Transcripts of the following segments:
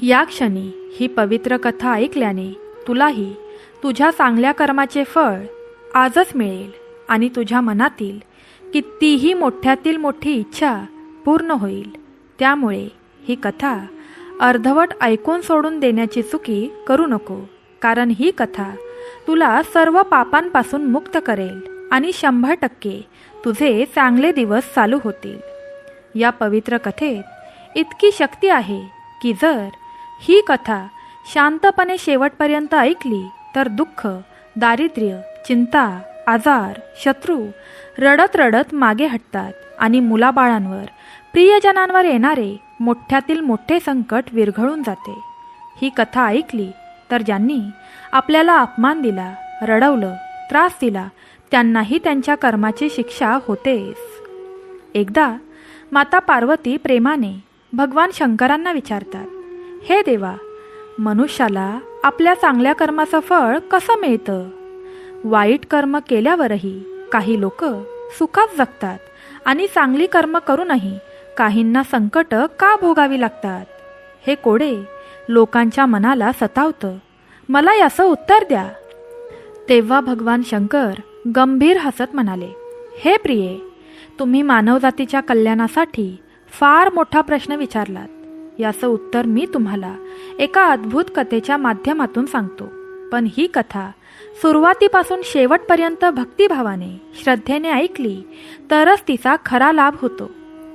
या क्षणी ही पवित्र कथा ऐकल्याने तुलाही तुझ्या चांगल्या कर्माचे फळ आजच मिळेल आणि तुझ्या मनातील कितीही मोठ्यातील मोठी इच्छा पूर्ण होईल. त्यामुळे ही कथा अर्धवट ऐकून सोडून देण्याची चुकी करू नको, कारण ही कथा तुला सर्व पापांपासून मुक्त करेल आणि 100% तुझे चांगले दिवस चालू होतील. या पवित्र कथेत इतकी शक्ती आहे की जर ही कथा शांतपणे शेवटपर्यंत ऐकली तर दुःख, दारिद्र्य, चिंता, आजार, शत्रू रडत रडत मागे हटतात आणि मुलाबाळांवर, प्रियजनांवर येणारे मोठ्यातील मोठे संकट विरघळून जाते. ही कथा ऐकली तर ज्यांनी आपल्याला अपमान दिला, रडवलं, त्रास दिला, त्यांनाही त्यांच्या कर्माची शिक्षा होतेच. एकदा माता पार्वती प्रेमाने भगवान शंकरांना विचारतात, हे देवा, मनुष्याला आपल्या चांगल्या कर्माचं फळ कसं मिळतं? वाईट कर्म केल्यावरही काही लोक सुखात जगतात आणि चांगली कर्म करूनही काहींना संकट का भोगावी लागतात? हे कोडे लोकांच्या मनाला सतावतं. मला याचं उत्तर द्या. तेव्हा भगवान शंकर गंभीर हसत म्हणाले, हे प्रिये, तुम्ही मानवजातीच्या कल्याणासाठी फार मोठा प्रश्न विचारलात. याचं उत्तर मी तुम्हाला एका अद्भुत कथेच्या माध्यमातून सांगतो. पण ही कथा सुरुवातीपासून शेवटपर्यंत भक्तिभावाने, श्रद्धेने ऐकली तरच तिचा खरा लाभ होतो.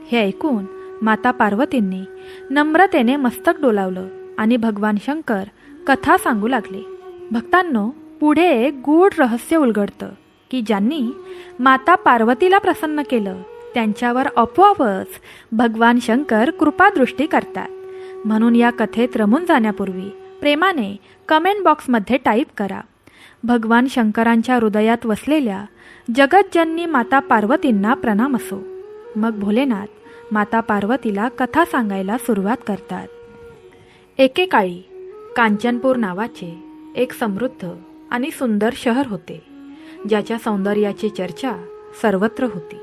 हे ऐकून माता पार्वतींनी नम्रतेने मस्तक डोलावलं आणि भगवान शंकर कथा सांगू लागले. भक्तांनो, पुढे एक गूढ रहस्य उलगडतं की ज्यांनी माता पार्वतीला प्रसन्न केलं त्यांच्यावर आपोआपच भगवान शंकर कृपादृष्टी करतात. म्हणून या कथेत रमून जाण्यापूर्वी प्रेमाने कमेंट बॉक्समध्ये टाईप करा, भगवान शंकरांच्या हृदयात वसलेल्या जगतजननी माता पार्वतींना प्रणाम असो. मग भोलेनाथ माता पार्वतीला कथा सांगायला सुरुवात करतात. एकेकाळी कांचनपूर नावाचे एक समृद्ध आणि सुंदर शहर होते, ज्याच्या सौंदर्याची चर्चा सर्वत्र होती.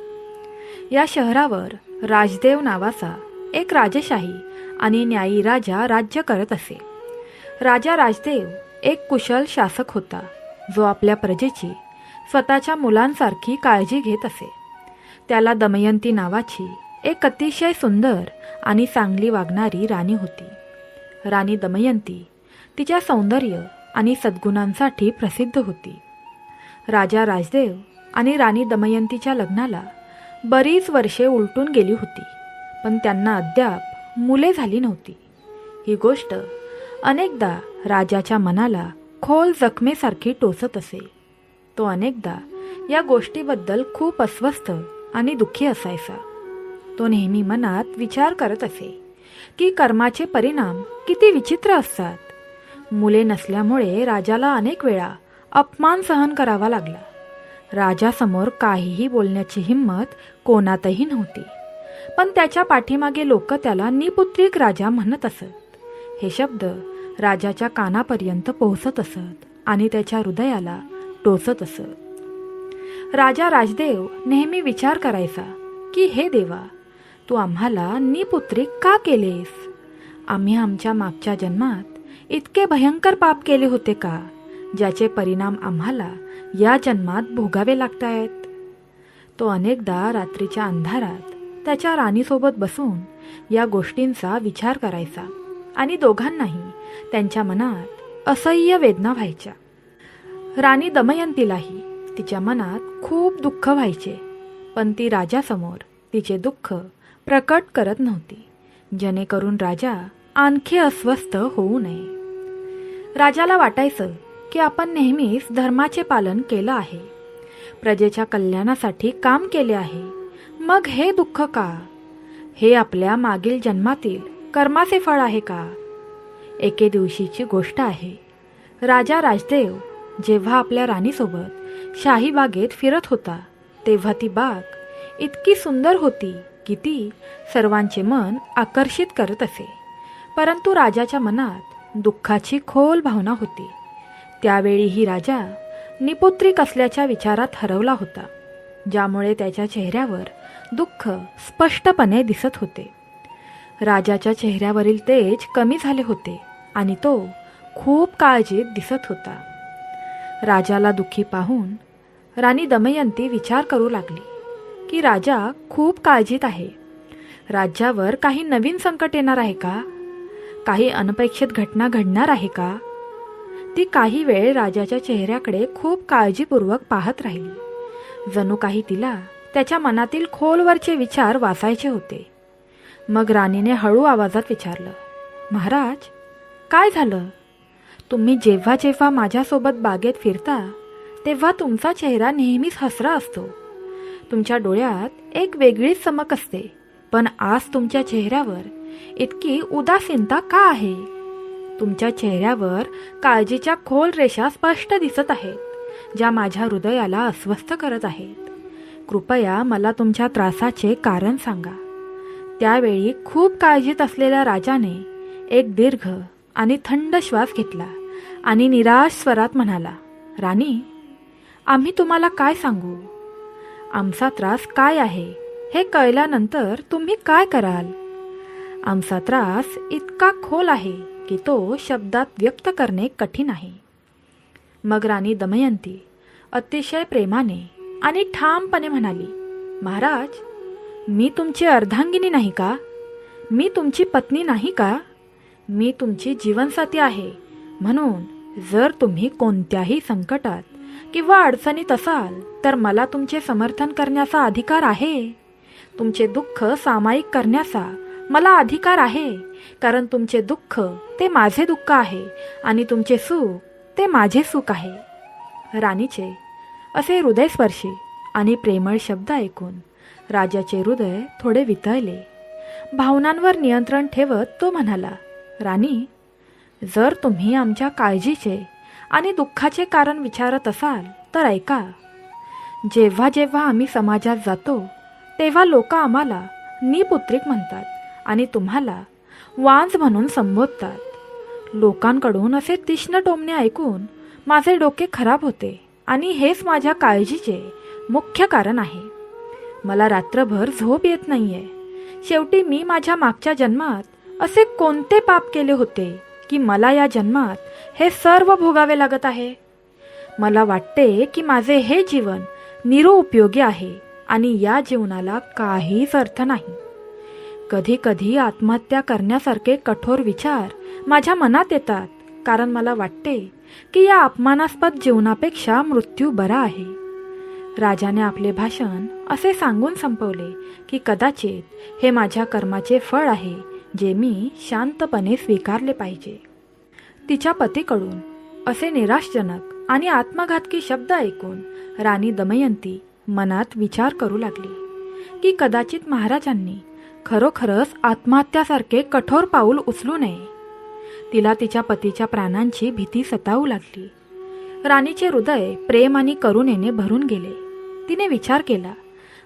या शहरावर राजदेव नावाचा एक राजशाही आणि न्यायी राजा राज्य करत असे. राजा राजदेव एक कुशल शासक होता, जो आपल्या प्रजेची स्वतःच्या मुलांसारखी काळजी घेत असे. त्याला दमयंती नावाची एक अतिशय सुंदर आणि चांगली वागणारी राणी होती. राणी दमयंती तिच्या सौंदर्य आणि सद्गुणांसाठी प्रसिद्ध होती. राजा राजदेव आणि राणी दमयंतीच्या लग्नाला बरीच वर्षे उलटून गेली होती, पण त्यांना अद्याप मुले झाली नव्हती. ही गोष्ट अनेकदा राजाच्या मनाला खोल जखमेसारखी टोचत असे. तो अनेकदा या गोष्टीबद्दल खूप अस्वस्थ आणि दुःखी असायचा. तो नेहमी मनात विचार करत असे की कर्माचे परिणाम किती विचित्र असतात. मुले नसल्यामुळे राजाला अनेक वेळा अपमान सहन करावा लागला. राजासमोर काहीही बोलण्याची हिंमत कोणातही नव्हती, पण त्याच्या पाठीमागे लोक त्याला निपुत्रिक राजा म्हणत असत. हे शब्द राजाच्या कानापर्यंत पोहोचत असत आणि त्याच्या हृदयाला टोचत असत. राजा राजदेव नेहमी विचार करायचा की हे देवा, तू आम्हाला निपुत्रिक का केलेस? आम्ही आमच्या मागच्या जन्मात इतके भयंकर पाप केले होते का, ज्याचे परिणाम आम्हाला या जन्मात भोगावे लागतायत? तो अनेकदा रात्रीच्या अंधारात त्याच्या राणीसोबत बसून या गोष्टींचा विचार करायचा आणि दोघांनाही त्यांच्या मनात असह्य वेदना व्हायच्या. राणी दमयंतीलाही तिच्या मनात खूप दुःख व्हायचे, पण ती राजासमोर तिचे दुःख प्रकट करत नव्हती, जेणेकरून राजा आणखी अस्वस्थ होऊ नये. राजाला वाटायचं की आपण नेहमीच धर्माचे पालन केलं आहे, प्रजेच्या कल्याणासाठी काम केले आहे, मग हे दुःख का? हे आपल्या मागील जन्मातील कर्माचे फळ आहे का? एके दिवशीची गोष्ट आहे. राजा राजदेव जेव्हा आपल्या राणीसोबत शाही बागेत फिरत होता, तेव्हा ती बाग इतकी सुंदर होती की ती सर्वांचे मन आकर्षित करत असे. परंतु राजाच्या मनात दुःखाची खोल भावना होती. त्यावेळीही राजा निपुत्रिक असल्याच्या विचारात हरवला होता, ज्यामुळे त्याच्या चेहऱ्यावर दुःख स्पष्टपणे दिसत होते. राजाच्या चेहऱ्यावरील तेज कमी झाले होते आणि तो खूप काळजीत दिसत होता. राजाला दुःखी पाहून राणी दमयंती विचार करू लागली की राजा खूप काळजीत आहे. राज्यावर काही नवीन संकट येणार आहे का? काही अनपेक्षित घटना घडणार आहे का? ती काही वेळ राजाच्या चेहऱ्याकडे खूप काळजीपूर्वक पाहत राहिली. जणू काही तिला त्याच्या मनातील खोलवरचे विचार वाचायचे होते. मग राणीने हळू आवाजात विचारलं, महाराज, काय झालं? तुम्ही जेव्हा जेव्हा माझ्यासोबत बागेत फिरता तेव्हा तुमचा चेहरा नेहमीच हसरा असतो. तुमच्या डोळ्यात एक वेगळीच चमक असते. पण आज तुमच्या चेहऱ्यावर इतकी उदासीनता का आहे? तुमच्या चेहऱ्यावर काळजीच्या खोल रेषा स्पष्ट दिसत आहेत, ज्या माझ्या हृदयाला अस्वस्थ करत आहेत. कृपया मला तुमच्या त्रासाचे कारण सांगा. त्यावेळी खूप काळजीत असलेल्या राजाने एक दीर्घ आणि थंड श्वास घेतला आणि निराश स्वरात म्हणाला, राणी, आम्ही तुम्हाला काय सांगू? आमचा त्रास काय आहे हे कळल्यानंतर तुम्ही काय कराल? आमचा त्रास इतका खोल आहे की तो शब्दात व्यक्त करणे कठीण आहे. मग राणी दमयंती अतिशय प्रेमाने आणि ठामपणे म्हणाली, महाराज, मी तुमची अर्धांगिनी नाही का? मी तुमची पत्नी नाही का? मी तुमची जीवनसाथी आहे. म्हणून जर तुम्ही कोणत्याही संकटात किंवा अडचणीत असाल तर मला तुमचे समर्थन करण्याचा अधिकार आहे. तुमचे दुःख सामायिक करण्याचा मला अधिकार आहे, कारण तुमचे दुःख ते माझे दुःख आहे आणि तुमचे सुख ते माझे सुख आहे. राणीचे असे हृदयस्पर्शी आणि प्रेमळ शब्द ऐकून राजाचे हृदय थोडे वितळले. भावनांवर नियंत्रण ठेवत तो म्हणाला, राणी, जर तुम्ही आमच्या काळजीचे आणि दुःखाचे कारण विचारत असाल तर ऐका. जेव्हा जेव्हा आम्ही समाजात जातो तेव्हा लोक आम्हाला निपुत्रिक म्हणतात आणि तुम्हाला वांज म्हणून संबोधतात. लोकांकडून असे तीक्ष्ण टोमणे ऐकून माझे डोके खराब होते आणि हेच माझ्या काळजीचे मुख्य कारण आहे. मला रात्रभर झोप येत नाहीये. शेवटी मी माझ्या मागच्या जन्मात असे कोणते पाप केले होते की मला या जन्मात हे सर्व भोगावे लागत आहे? मला वाटते की माझे हे जीवन निरुपयोगी आहे आणि या जीवनाला काहीच अर्थ नाही. कधी कधी आत्महत्या करण्यासारखे कठोर विचार माझ्या मनात येतात, कारण मला वाटते की या अपमानास्पद जीवनापेक्षा मृत्यू बरा आहे. राजाने आपले भाषण असे सांगून संपवले की कदाचित हे माझ्या कर्माचे फळ आहे, जे मी शांतपणे स्वीकारले पाहिजे. तिच्या पतीकडून असे निराशजनक आणि आत्मघातकी शब्द ऐकून राणी दमयंती मनात विचार करू लागली की कदाचित महाराजांनी खरोखरच आत्महत्यासारखे कठोर पाऊल उचलू नये. तिला तिच्या पतीच्या प्राणांची भीती सतावू लागली. राणीचे हृदय प्रेम आणि करुणेने भरून गेले. तिने विचार केला,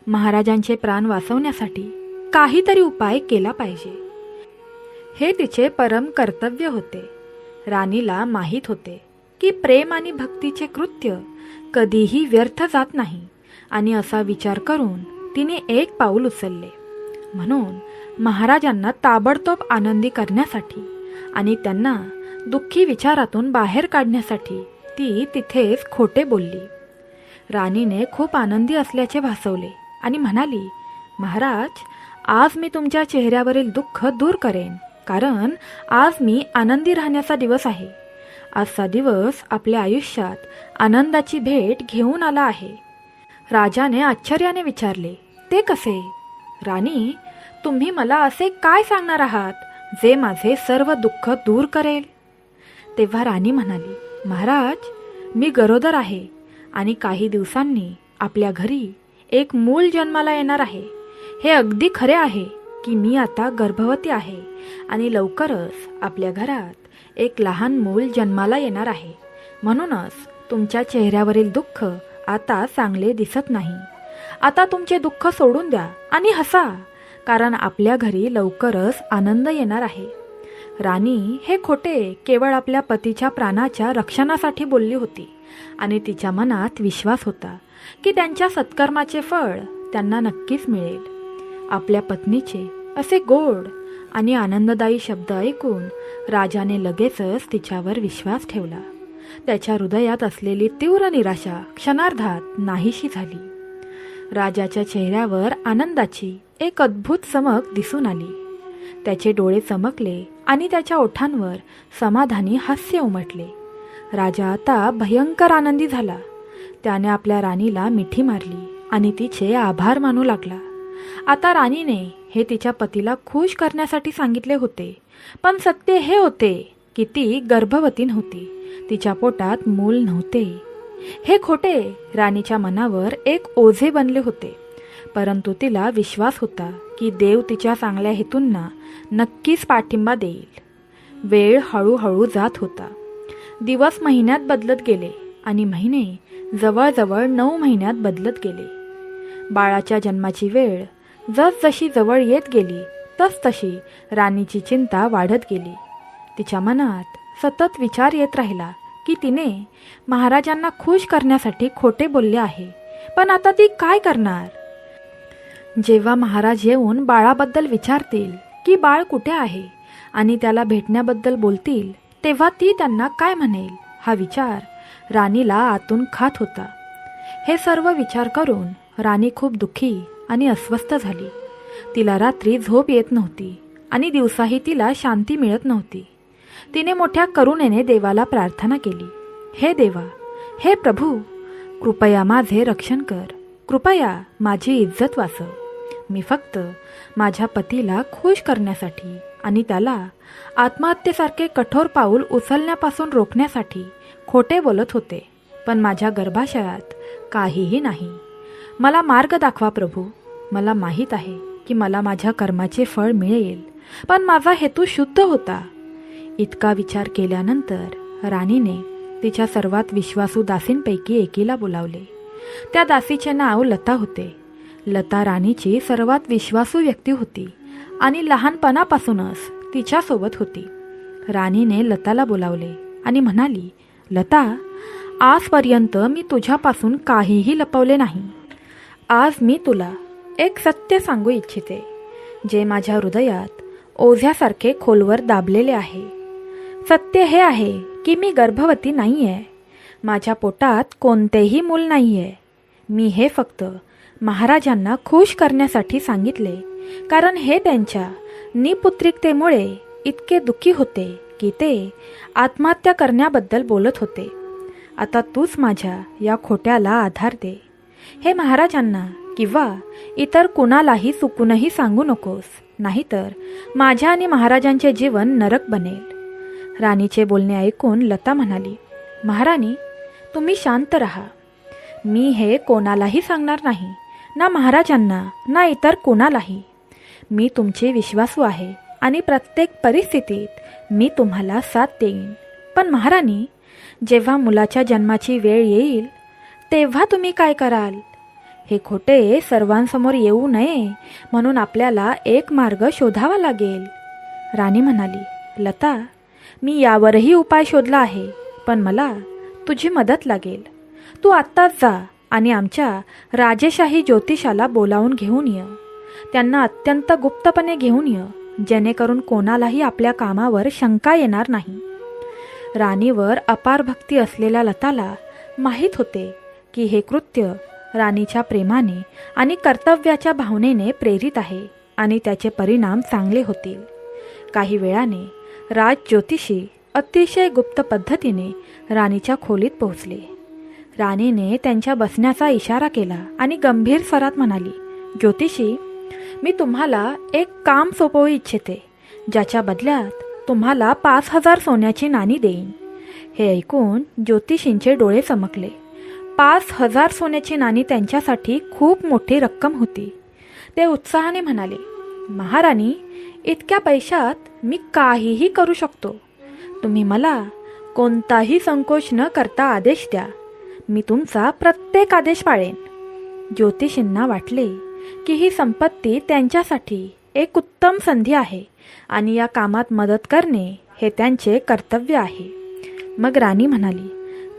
महाराजांचे प्राण वाचवण्यासाठी काहीतरी उपाय केला पाहिजे. हे तिचे परम कर्तव्य होते. राणीला माहीत होते की प्रेम आणि भक्तीचे कृत्य कधीही व्यर्थ जात नाही आणि असा विचार करून तिने एक पाऊल उचलले. म्हणून महाराजांना ताबडतोब आनंदी करण्यासाठी आणि त्यांना दुःखी विचारातून बाहेर काढण्यासाठी ती तिथेच खोटे बोलली. राणीने खूप आनंदी असल्याचे भासवले आणि म्हणाली, महाराज, आज मी तुमच्या चेहऱ्यावरील दुःख दूर करेन, कारण आज मी आनंदी राहण्याचा दिवस आहे. आजचा दिवस आपल्या आयुष्यात आनंदाची भेट घेऊन आला आहे. राजाने आश्चर्याने विचारले, ते कसे? राणी, तुम्ही मला असे काय सांगणार आहात जे माझे सर्व दुःख दूर करेल? तेव्हा राणी म्हणाली, महाराज, मी गरोदर आहे आणि काही दिवसांनी आपल्या घरी एक मूल जन्माला येणार आहे. हे अगदी खरे आहे की मी आता गर्भवती आहे आणि लवकरच आपल्या घरात एक लहान मूल जन्माला येणार आहे. म्हणूनच तुमच्या चेहऱ्यावरील दुःख आता चांगले दिसत नाही. आता तुमचे दुःख सोडून द्या आणि हसा, कारण आपल्या घरी लवकरच आनंद येणार आहे. राणी हे खोटे केवळ आपल्या पतीच्या प्राणाच्या रक्षणासाठी बोलली होती आणि तिच्या मनात विश्वास होता की त्यांच्या सत्कर्माचे फळ त्यांना नक्कीच मिळेल. आपल्या पत्नीचे असे गोड आणि आनंददायी शब्द ऐकून राजाने लगेचच तिच्यावर विश्वास ठेवला. त्याच्या हृदयात असलेली तीव्र निराशा क्षणार्धात नाहीशी झाली. राजाच्या चेहऱ्यावर आनंदाची एक अद्भुत चमक दिसून आली. त्याचे डोळे चमकले आणि त्याच्या ओठांवर समाधानी हास्य उमटले. राजा आता भयंकर आनंदी झाला. त्याने आपल्या राणीला मिठी मारली आणि तिचे आभार मानू लागला. आता राणीने हे तिच्या पतीला खुश करण्यासाठी सांगितले होते, पण सत्य हे होते की ती गर्भवती नव्हती. तिच्या पोटात मूल नव्हते. हे खोटे राणीच्या मनावर एक ओझे बनले होते, परंतु तिला विश्वास होता की देव तिच्या चांगल्या हेतूंना नक्कीच पाठिंबा देईल. वेळ हळूहळू जात होता. दिवस महिन्यात बदलत गेले आणि महिने जवळजवळ 9 महिन्यात बदलत गेले. बाळाच्या जन्माची वेळ जसजशी जवळ येत गेली तसतशी राणीची चिंता वाढत गेली. तिच्या मनात सतत विचार येत राहिला की तिने महाराजांना खुश करण्यासाठी खोटे बोलले आहे, पण आता ती काय करणार? जेव्हा महाराज येऊन बाळाबद्दल विचारतील की बाळ कुठे आहे आणि त्याला भेटण्याबद्दल बोलतील, तेव्हा ती त्यांना काय म्हणेल हा विचार राणीला आतून खात होता. हे सर्व विचार करून राणी खूप दुःखी आणि अस्वस्थ झाली. तिला रात्री झोप येत नव्हती आणि दिवसाही तिला शांती मिळत नव्हती. तिने मोठ्या करुणेने देवाला प्रार्थना केली, हे देवा, हे प्रभू, कृपया माझे रक्षण कर, कृपया माझी इज्जत वाचव. मी फक्त माझ्या पतीला खुश करण्यासाठी आणि त्याला आत्महत्येसारखे कठोर पाऊल उचलण्यापासून रोखण्यासाठी खोटे बोलत होते, पण माझ्या गर्भाशयात काहीही नाही. मला मार्ग दाखवा प्रभू. मला माहीत आहे की मला माझ्या कर्माचे फळ मिळेल, पण माझा हेतू शुद्ध होता. इतका विचार केल्यानंतर राणीने तिच्या सर्वात विश्वासू दासींपैकी एकीला बोलावले. त्या दासीचे नाव लता होते. लता राणीची सर्वात विश्वासू व्यक्ती होती आणि लहानपणापासूनच तिच्यासोबत होती. राणीने लताला बोलावले आणि म्हणाली, लता, आजपर्यंत मी तुझ्यापासून काहीही लपवले नाही. आज मी तुला एक सत्य सांगू इच्छिते, जे माझ्या हृदयात ओझ्यासारखे खोलवर दाबलेले आहे. सत्य हे आहे की मी गर्भवती नाही आहे. माझ्या पोटात कोणतेही मूल नाही आहे. मी हे फक्त महाराजांना खुश करण्यासाठी सांगितले, कारण हे त्यांच्या निपुत्रिकतेमुळे इतके दुःखी होते की ते आत्महत्या करण्याबद्दल बोलत होते. आता तूच माझ्या या खोट्याला आधार दे. हे महाराजांना किंवा इतर कुणालाही चुकूनही सांगू नकोस, नाहीतर माझ्या आणि महाराजांचे जीवन नरक बनेल. राणीचे बोलणे ऐकून लता म्हणाली, महाराणी, तुम्ही शांत राहा. मी हे कोणालाही सांगणार नाही, ना महाराजांना ना इतर कुणालाही. मी तुमचे विश्वासू आहे आणि प्रत्येक परिस्थितीत मी तुम्हाला साथ देईन. पण महाराणी, जेव्हा मुलाच्या जन्माची वेळ येईल तेव्हा तुम्ही काय कराल? हे खोटे सर्वांसमोर येऊ नये म्हणून आपल्याला एक मार्ग शोधावा लागेल. राणी म्हणाली, लता, मी यावरही उपाय शोधला आहे, पण मला तुझी मदत लागेल. तू आत्ताच जा आणि आमच्या राजेशाही ज्योतिषाला बोलावून घेऊन ये. त्यांना अत्यंत गुप्तपणे घेऊन ये, जेणेकरून कोणालाही आपल्या कामावर शंका येणार नाही. राणीवर अपार भक्ती असलेल्या लताला माहीत होते की हे कृत्य राणीच्या प्रेमाने आणि कर्तव्याच्या भावनेने प्रेरित आहे आणि त्याचे परिणाम चांगले होतील. काही वेळाने राज ज्योतिषी अतिशय गुप्त पद्धतीने राणीच्या खोलीत पोहोचले. राणीने त्यांच्या बसण्याचा इशारा केला आणि गंभीर स्वरात म्हणाली, ज्योतिषी, मी तुम्हाला एक काम सोपवू इच्छिते, ज्याच्या बदल्यात तुम्हाला 5,000 सोन्याची नाणी देईन. हे ऐकून ज्योतिषींचे डोळे चमकले. 5,000 सोन्याची नाणी त्यांच्यासाठी खूप मोठी रक्कम होती. ते उत्साहाने म्हणाले, महाराणी, इतक्या पैशात मी काहीही करू शकतो. तुम्ही मला कोणताही संकोच न करता आदेश द्या. मी तुमचा प्रत्येक आदेश पाळेन. ज्योतिषींना वाटले की ही संपत्ती त्यांच्यासाठी एक उत्तम संधी आहे आणि या कामात मदत करणे हे त्यांचे कर्तव्य आहे. मग राणी म्हणाली,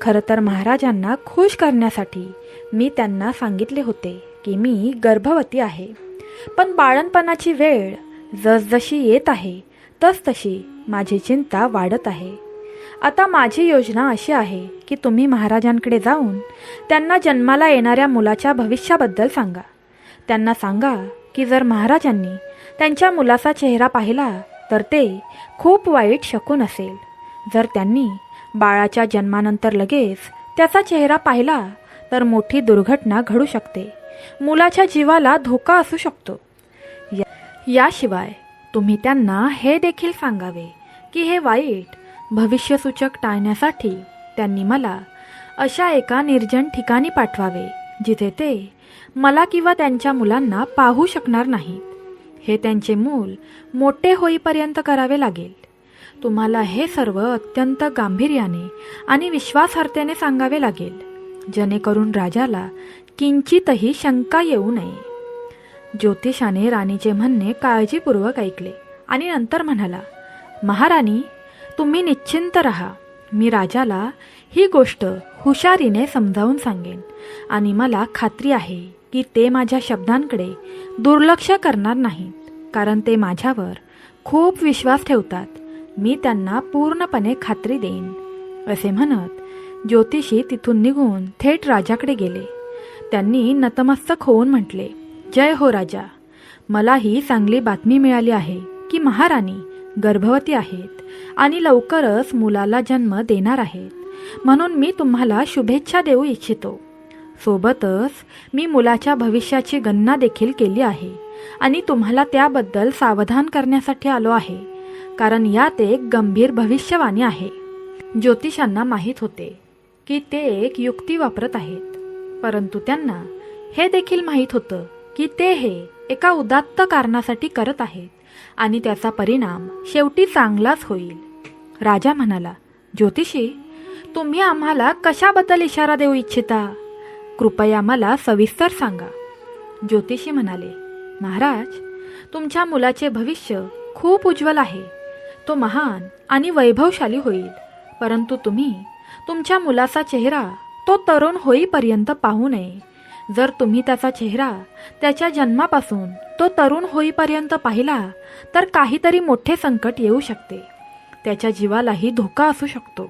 खरं तर महाराजांना खुश करण्यासाठी मी त्यांना सांगितले होते की मी गर्भवती आहे, पण बाळणपणाची वेळ जसजशी येत आहे तसतशी माझी चिंता वाढत आहे. आता माझी योजना अशी आहे की तुम्ही महाराजांकडे जाऊन त्यांना जन्माला येणाऱ्या मुलाच्या भविष्याबद्दल सांगा. त्यांना सांगा की जर महाराजांनी त्यांच्या मुलाचा चेहरा पाहिला तर ते खूप वाईट शकून असेल. जर त्यांनी बाळाच्या जन्मानंतर लगेच त्याचा चेहरा पाहिला तर मोठी दुर्घटना घडू शकते. मुलाच्या जीवाला धोका असू शकतो. याशिवाय तुम्ही त्यांना हे देखील सांगावे की हे वाईट भविष्यसूचक टाळण्यासाठी त्यांनी मला अशा एका निर्जन ठिकाणी पाठवावे जिथे ते मला किंवा त्यांच्या मुलांना पाहू शकणार नाहीत. हे त्यांचे मूल मोठे होईपर्यंत करावे लागेल. तुम्हाला हे सर्व अत्यंत गांभीर्याने आणि विश्वासार्हतेने सांगावे लागेल, जेणेकरून राजाला किंचितही शंका येऊ नये. ज्योतिषाने राणीचे म्हणणे काळजीपूर्वक ऐकले आणि नंतर म्हणाला, महाराणी, तुम्ही निश्चिंत राहा. मी राजाला ही गोष्ट हुशारीने समजावून सांगेन आणि मला खात्री आहे की ते माझ्या शब्दांकडे दुर्लक्ष करणार नाहीत, कारण ते माझ्यावर खूप विश्वास ठेवतात. मी त्यांना पूर्णपणे खात्री देईन. असे म्हणत ज्योतिषी तिथून निघून थेट राजाकडे गेले. त्यांनी नतमस्तक होऊन म्हटले, जय हो राजा. मला ही चांगली बातमी मिळाली आहे की महाराणी गर्भवती आहेत आणि लवकरच मुलाला जन्म देणार आहेत. म्हणून मी तुम्हाला शुभेच्छा देऊ इच्छितो. सोबतच मी मुलाच्या भविष्याची गणना देखील केली आहे आणि तुम्हाला त्याबद्दल सावधान करण्यासाठी आलो आहे, कारण यात एक गंभीर भविष्यवाणी आहे. ज्योतिषांना माहीत होते की ते एक युक्ती वापरत आहेत, परंतु त्यांना हे देखील माहीत होतं की ते हे एका उदात्त कारणासाठी करत आहेत आणि त्याचा परिणाम शेवटी चांगलाच होईल. राजा म्हणाला, ज्योतिषी, तुम्ही आम्हाला कशाबद्दल इशारा देऊ इच्छिता? कृपया मला सविस्तर सांगा. ज्योतिषी म्हणाले, महाराज, तुमच्या मुलाचे भविष्य खूप उज्ज्वल आहे. तो महान आणि वैभवशाली होईल, परंतु तुम्ही तुमच्या मुलाचा चेहरा तो तरुण होईपर्यंत पाहू नये. जर तुम्ही त्याचा चेहरा त्याच्या जन्मापासून तो तरुण होईपर्यंत पाहिला तर काहीतरी मोठे संकट येऊ शकते. त्याच्या जीवालाही धोका असू शकतो.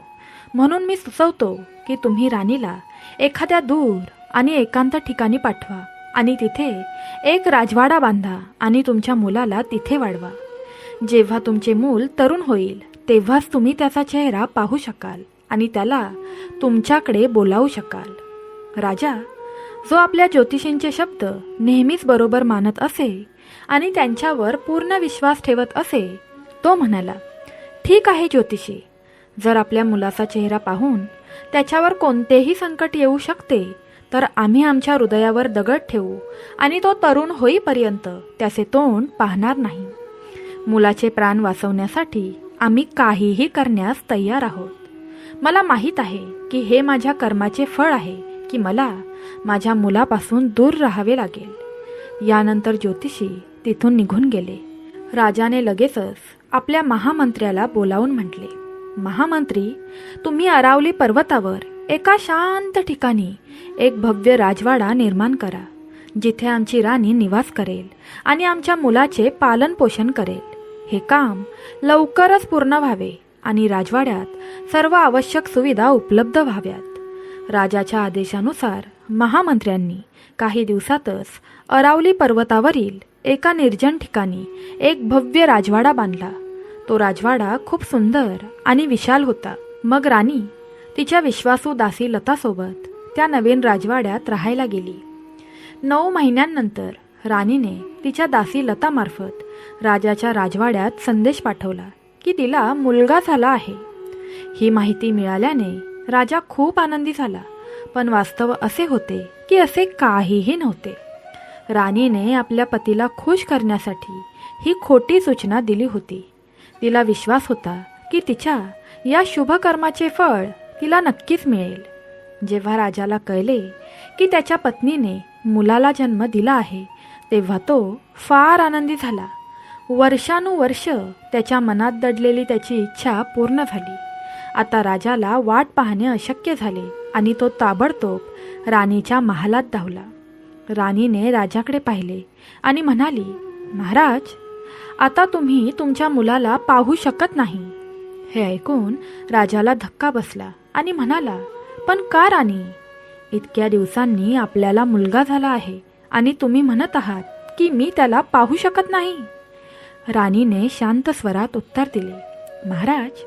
म्हणून मी सुचवतो की तुम्ही राणीला एखाद्या दूर आणि एकांत ठिकाणी पाठवा आणि तिथे एक राजवाडा बांधा आणि तुमच्या मुलाला तिथे वाढवा. जेव्हा तुमचे मूल तरुण होईल तेव्हाच तुम्ही त्याचा चेहरा पाहू शकाल आणि त्याला तुमच्याकडे बोलावू शकाल. राजा, जो आपल्या ज्योतिषींचे शब्द नेहमीच बरोबर मानत असे आणि त्यांच्यावर पूर्ण विश्वास ठेवत असे, तो म्हणाला, ठीक आहे ज्योतिषी, जर आपल्या मुलाचा चेहरा पाहून त्याच्यावर कोणतेही संकट येऊ शकते तर आम्ही आमच्या हृदयावर दगड ठेवू आणि तो तरुण होईपर्यंत त्याचे तोंड पाहणार नाही. मुलाचे प्राण वाचवण्यासाठी आम्ही काहीही करण्यास तयार आहोत. मला माहीत आहे की हे माझ्या कर्माचे फळ आहे की मला माझ्या मुलापासून दूर राहावे लागेल. यानंतर ज्योतिषी तिथून निघून गेले. राजाने लगेचच आपल्या महामंत्र्याला बोलावून म्हटले, महामंत्री, तुम्ही अरावली पर्वतावर एका शांत ठिकाणी एक भव्य राजवाडा निर्माण करा, जिथे आमची राणी निवास करेल आणि आमच्या मुलाचे पालन पोषण करेल. हे काम लवकरच पूर्ण व्हावे आणि राजवाड्यात सर्व आवश्यक सुविधा उपलब्ध व्हाव्यात. राजाच्या आदेशानुसार महामंत्र्यांनी काही दिवसातच अरावली पर्वतावरील एका निर्जन ठिकाणी एक भव्य राजवाडा बांधला. तो राजवाडा खूप सुंदर आणि विशाल होता. मग राणी तिच्या विश्वासू दासी लतासोबत त्या नवीन राजवाड्यात राहायला गेली. 9 महिन्यांनंतर राणीने तिच्या दासी लतामार्फत राजाच्या राजवाड्यात संदेश पाठवला की तिला मुलगा झाला आहे. ही माहिती मिळाल्याने राजा खूप आनंदी झाला, पण वास्तव असे होते की असे काहीही नव्हते. राणीने आपल्या पतीला खुश करण्यासाठी ही खोटी सूचना दिली होती. तिला विश्वास होता की तिच्या या शुभ कर्माचे फळ तिला नक्कीच मिळेल. जेव्हा राजाला कळले की त्याच्या पत्नीने मुलाला जन्म दिला आहे तेव्हा तो फार आनंदी झाला. वर्षानुवर्ष त्याच्या मनात दडलेली त्याची इच्छा पूर्ण झाली. आता राजाला वाट पाहणे अशक्य झाले आणि तो ताबडतोब राणीच्या महालात धावला. राणीने राजाकडे पाहिले आणि म्हणाली, महाराज, आता तुम्ही तुमच्या मुलाला पाहू शकत नाही. हे ऐकून राजाला धक्का बसला आणि म्हणाला, पण का राणी? इतक्या दिवसांनी आपल्याला मुलगा झाला आहे आणि तुम्ही म्हणत आहात की मी त्याला पाहू शकत नाही. राणीने शांत स्वरात उत्तर दिले, महाराज,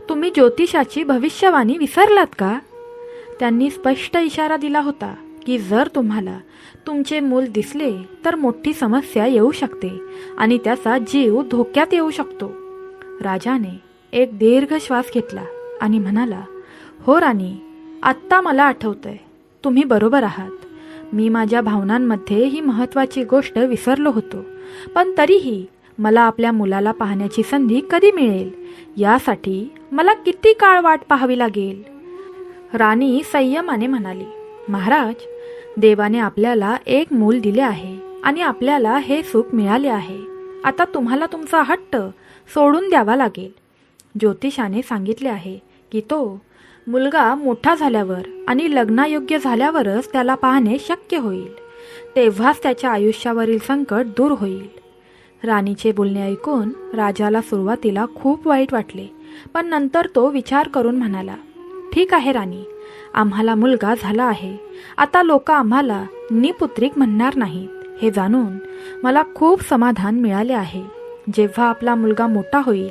तुम्ही ज्योतिषाची भविष्यवाणी विसरलात का? त्यांनी स्पष्ट इशारा दिला होता की जर तुम्हाला तुमचे मूल दिसले तर मोठी समस्या येऊ शकते आणि त्याचा जीव धोक्यात येऊ शकतो. राजाने एक दीर्घ श्वास घेतला आणि म्हणाला, हो राणी, आत्ता मला आठवतंय, तुम्ही बरोबर आहात. मी माझ्या भावनांमध्ये ही महत्त्वाची गोष्ट विसरलो होतो. पण तरीही मला आपल्या मुलाला पाहण्याची संधी कधी मिळेल यासाठी मला किती काळ वाट पाहावी लागेल? राणी संयमाने म्हणाली, महाराज, देवाने आपल्याला एक मूल दिले आहे आणि आपल्याला हे सुख मिळाले आहे. आता तुम्हाला तुमचा हट्ट सोडून द्यावा लागेल. ज्योतिषाने सांगितले आहे की तो मुलगा मोठा झाल्यावर आणि लग्नायोग्य झाल्यावरच त्याला पाहणे शक्य होईल. तेव्हाच त्याच्या आयुष्यावरील संकट दूर होईल. राणीचे बोलणे ऐकून राजाला सुरुवातीला खूप वाईट वाटले, पण नंतर तो विचार करून म्हणाला, ठीक आहे राणी, आम्हाला मुलगा झाला आहे. आता लोक आम्हाला निपुत्रिक म्हणणार नाहीत हे जाणून मला खूप समाधान मिळाले आहे. जेव्हा आपला मुलगा मोठा होईल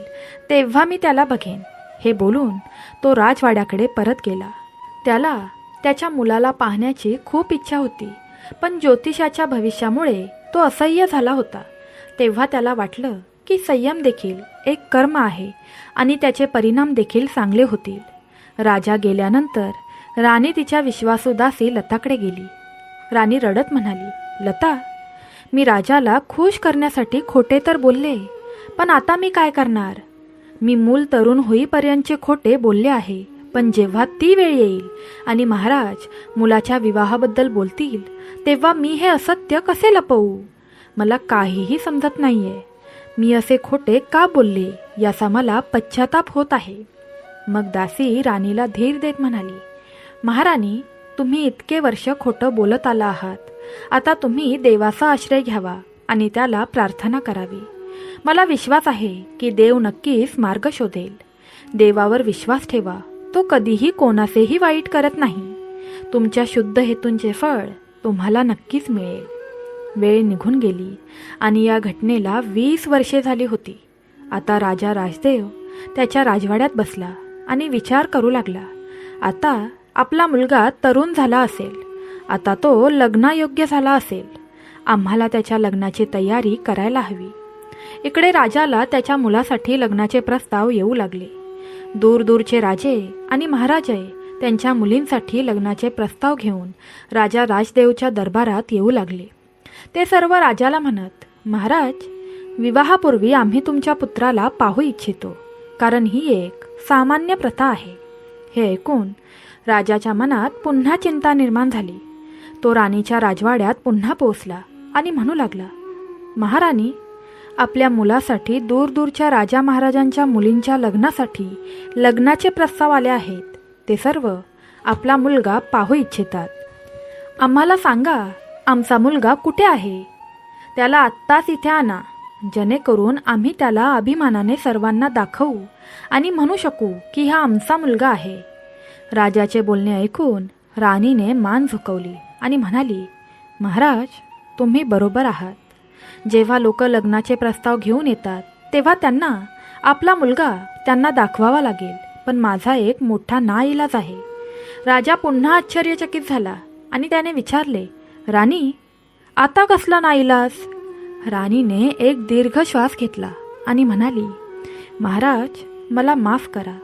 तेव्हा मी त्याला बघेन. हे बोलून तो राजवाड्याकडे परत गेला. त्याला त्याच्या मुलाला पाहण्याची खूप इच्छा होती, पण ज्योतिषाच्या भविष्यामुळे तो असह्य झाला होता. तेव्हा त्याला वाटलं की संयम देखील एक कर्म आहे आणि त्याचे परिणाम देखील चांगले होतील. राजा गेल्यानंतर राणी तिच्या विश्वासू दासी लताकडे गेली. राणी रडत म्हणाली, लता, मी राजाला खुश करण्यासाठी खोटे तर बोलले, पण आता मी काय करणार? मी मूल तरुण होईपर्यंतचे खोटे बोलले आहे, पण जेव्हा ती वेळ येईल आणि महाराज मुलाच्या विवाहाबद्दल बोलतील तेव्हा मी हे असत्य कसे लपवू? मला काहीही समजत नाहीये. मी असे खोटे का बोलले याचा मला पश्चाताप होत आहे. मग दासी राणीला धीर देत म्हणाली, महाराणी, तुम्ही इतके वर्ष खोटं बोलत आला आहात. आता तुम्ही देवाचा आश्रय घ्यावा आणि त्याला प्रार्थना करावी. मला विश्वास आहे की देव नक्कीच मार्ग शोधेल. देवावर विश्वास ठेवा, तो कधीही कोणाचेही वाईट करत नाही. तुमच्या शुद्ध हेतूंचे फळ तुम्हाला नक्कीच मिळेल. वेळ निघून गेली आणि या घटनेला 20 वर्षे झाली होती. आता राजा राजदेव त्याच्या राजवाड्यात बसला आणि विचार करू लागला. आता आपला मुलगा तरुण झाला असेल, आता तो लग्नायोग्य झाला असेल. आम्हाला त्याच्या लग्नाची तयारी करायला हवी. इकडे राजाला त्याच्या मुलासाठी लग्नाचे प्रस्ताव येऊ लागले. दूरदूरचे राजे आणि महाराजे त्यांच्या मुलींसाठी लग्नाचे प्रस्ताव घेऊन राजा राजदेवच्या दरबारात येऊ लागले. ते सर्व राजाला म्हणत, महाराज, विवाहापूर्वी आम्ही तुमच्या पुत्राला पाहू इच्छितो, कारण ही एक सामान्य प्रथा आहे. हे ऐकून राजाच्या मनात पुन्हा चिंता निर्माण झाली. तो राणीच्या राजवाड्यात पुन्हा पोहोचला आणि म्हणू लागला, महाराणी, आपल्या मुलासाठी दूरदूरच्या राजा महाराजांच्या मुलींच्या लग्नासाठी लग्नाचे प्रस्ताव आले आहेत. ते सर्व आपला मुलगा पाहू इच्छितात. आम्हाला सांगा, आमचा मुलगा कुठे आहे? त्याला आत्ताच इथे आणा, जेणेकरून आम्ही त्याला अभिमानाने सर्वांना दाखवू आणि म्हणू शकू की हा आमचा मुलगा आहे. राजाचे बोलणे ऐकून राणीने मान झुकवली आणि म्हणाली, महाराज, तुम्ही बरोबर आहात. जेव्हा लोक लग्नाचे प्रस्ताव घेऊन येतात तेव्हा त्यांना आपला मुलगा त्यांना दाखवावा लागेल, पण माझा एक मोठा नाइलाज आहे. राजा पुन्हा आश्चर्यचकित झाला आणि त्याने विचारले, राणी, आता कसला नाइलाज? राणीने एक दीर्घ श्वास घेतला आणि म्हणाली, महाराज, मला माफ करा,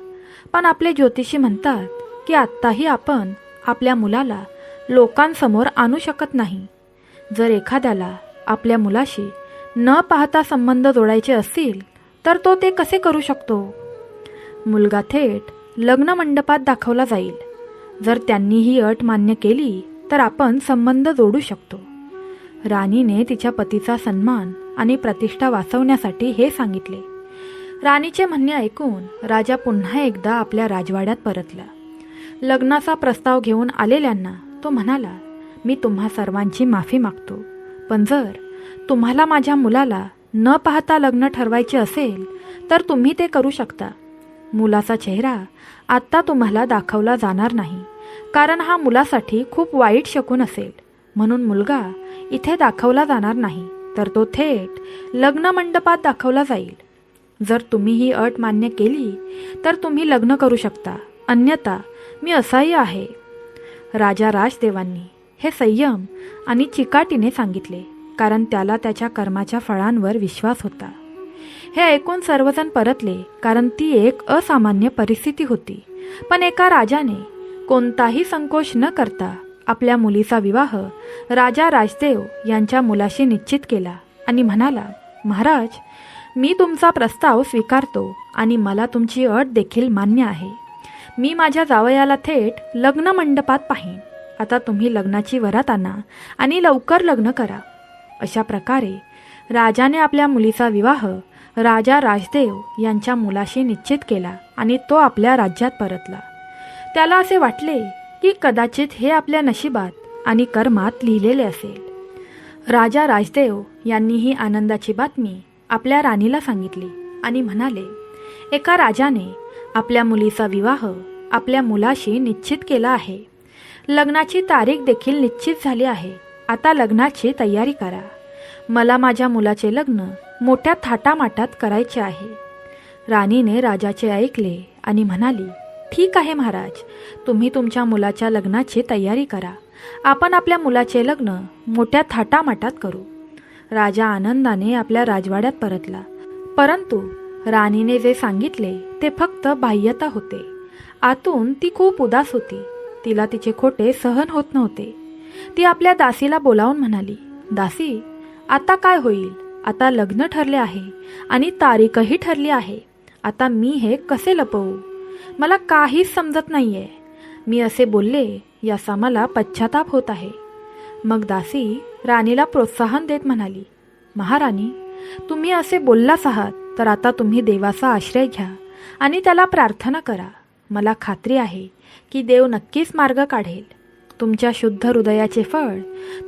पण आपले ज्योतिषी म्हणतात की आत्ताही आपण आपल्या मुलाला लोकांसमोर आणू शकत नाही. जर एखाद्याला आपल्या मुलाशी न पाहता संबंध जोडायचे असतील तर तो ते कसे करू शकतो? मुलगा थेट लग्न मंडपात दाखवला जाईल. जर त्यांनी ही अट मान्य केली तर आपण संबंध जोडू शकतो. राणीने तिच्या पतीचा सन्मान आणि प्रतिष्ठा वाचवण्यासाठी हे सांगितले. राणीचे म्हणणे ऐकून राजा पुन्हा एकदा आपल्या राजवाड्यात परतला. लग्नाचा प्रस्ताव घेऊन आलेल्यांना तो म्हणाला, मी तुम्हा सर्वांची माफी मागतो, पण जर तुम्हाला माझ्या मुलाला न पाहता लग्न ठरवायचे असेल तर तुम्ही ते करू शकता. मुलाचा चेहरा आत्ता तुम्हाला दाखवला जाणार नाही, कारण हा मुलासाठी खूप वाईट शकुन असेल. म्हणून मुलगा इथे दाखवला जाणार नाही, तर तो थेट लग्न मंडपात दाखवला जाईल. जर तुम्ही ही अट मान्य केली तर तुम्ही लग्न करू शकता, अन्यथा मी असाही आहे. राजा राजदेवांनी हे संयम आणि चिकाटीने सांगितले, कारण त्याला त्याच्या कर्माच्या फळांवर विश्वास होता. हे ऐकून सर्वजण परतले, कारण ती एक असामान्य परिस्थिती होती. पण एका राजाने कोणताही संकोच न करता आपल्या मुलीचा विवाह राजा राजदेव यांच्या मुलाशी निश्चित केला आणि म्हणाला, महाराज, मी तुमचा प्रस्ताव स्वीकारतो आणि मला तुमची अट देखील मान्य आहे. मी माझ्या जावयाला थेट लग्न मंडपात पाहीन. आता तुम्ही लग्नाची वरात आणा आणि लवकर लग्न करा. अशा प्रकारे राजाने आपल्या मुलीचा विवाह राजा राजदेव यांच्या मुलाशी निश्चित केला आणि तो आपल्या राज्यात परतला. त्याला असे वाटले की कदाचित हे आपल्या नशिबात आणि कर्मात लिहिलेले असेल. राजा राजदेव यांनी ही आनंदाची बातमी आपल्या राणीला सांगितली आणि म्हणाले, एका राजाने आपल्या मुलीचा विवाह आपल्या मुलाशी निश्चित केला आहे. लग्नाची तारीख देखील निश्चित झाली आहे. आता लग्नाची तयारी करा. मला माझ्या मुलाचे लग्न मोठ्या थाटामाटात करायचे आहे. राणीने राजाचे ऐकले आणि म्हणाली, ठीक आहे महाराज, तुम्ही तुमच्या मुलाच्या लग्नाची तयारी करा. आपण आपल्या मुलाचे लग्न मोठ्या थाटामाटात करू. राजा आनंदाने आपल्या राजवाड्यात परतला. परंतु राणीने जे सांगितले ते फक्त बाह्यता होते. आतून ती खूप उदास होती. तिला तिचे खोटे सहन होत नव्हते. ती आपल्या दासीला बोलावून म्हणाली, दासी, आता काय होईल? आता लग्न ठरले आहे आणि तारीखही ठरली आहे. आता मी हे कसे लपवू? मला काहीच समजत नाहीये. मी असे बोलले याचा मला पश्चाताप होत आहे. मग दासी राणीला प्रोत्साहन देत म्हणाली, महाराणी, तुम्ही असे बोललाच आहात तर आता तुम्ही देवाचा आश्रय घ्या आणि त्याला प्रार्थना करा. मला खात्री आहे की देव नक्कीच मार्ग काढेल. तुमच्या शुद्ध हृदयाचे फळ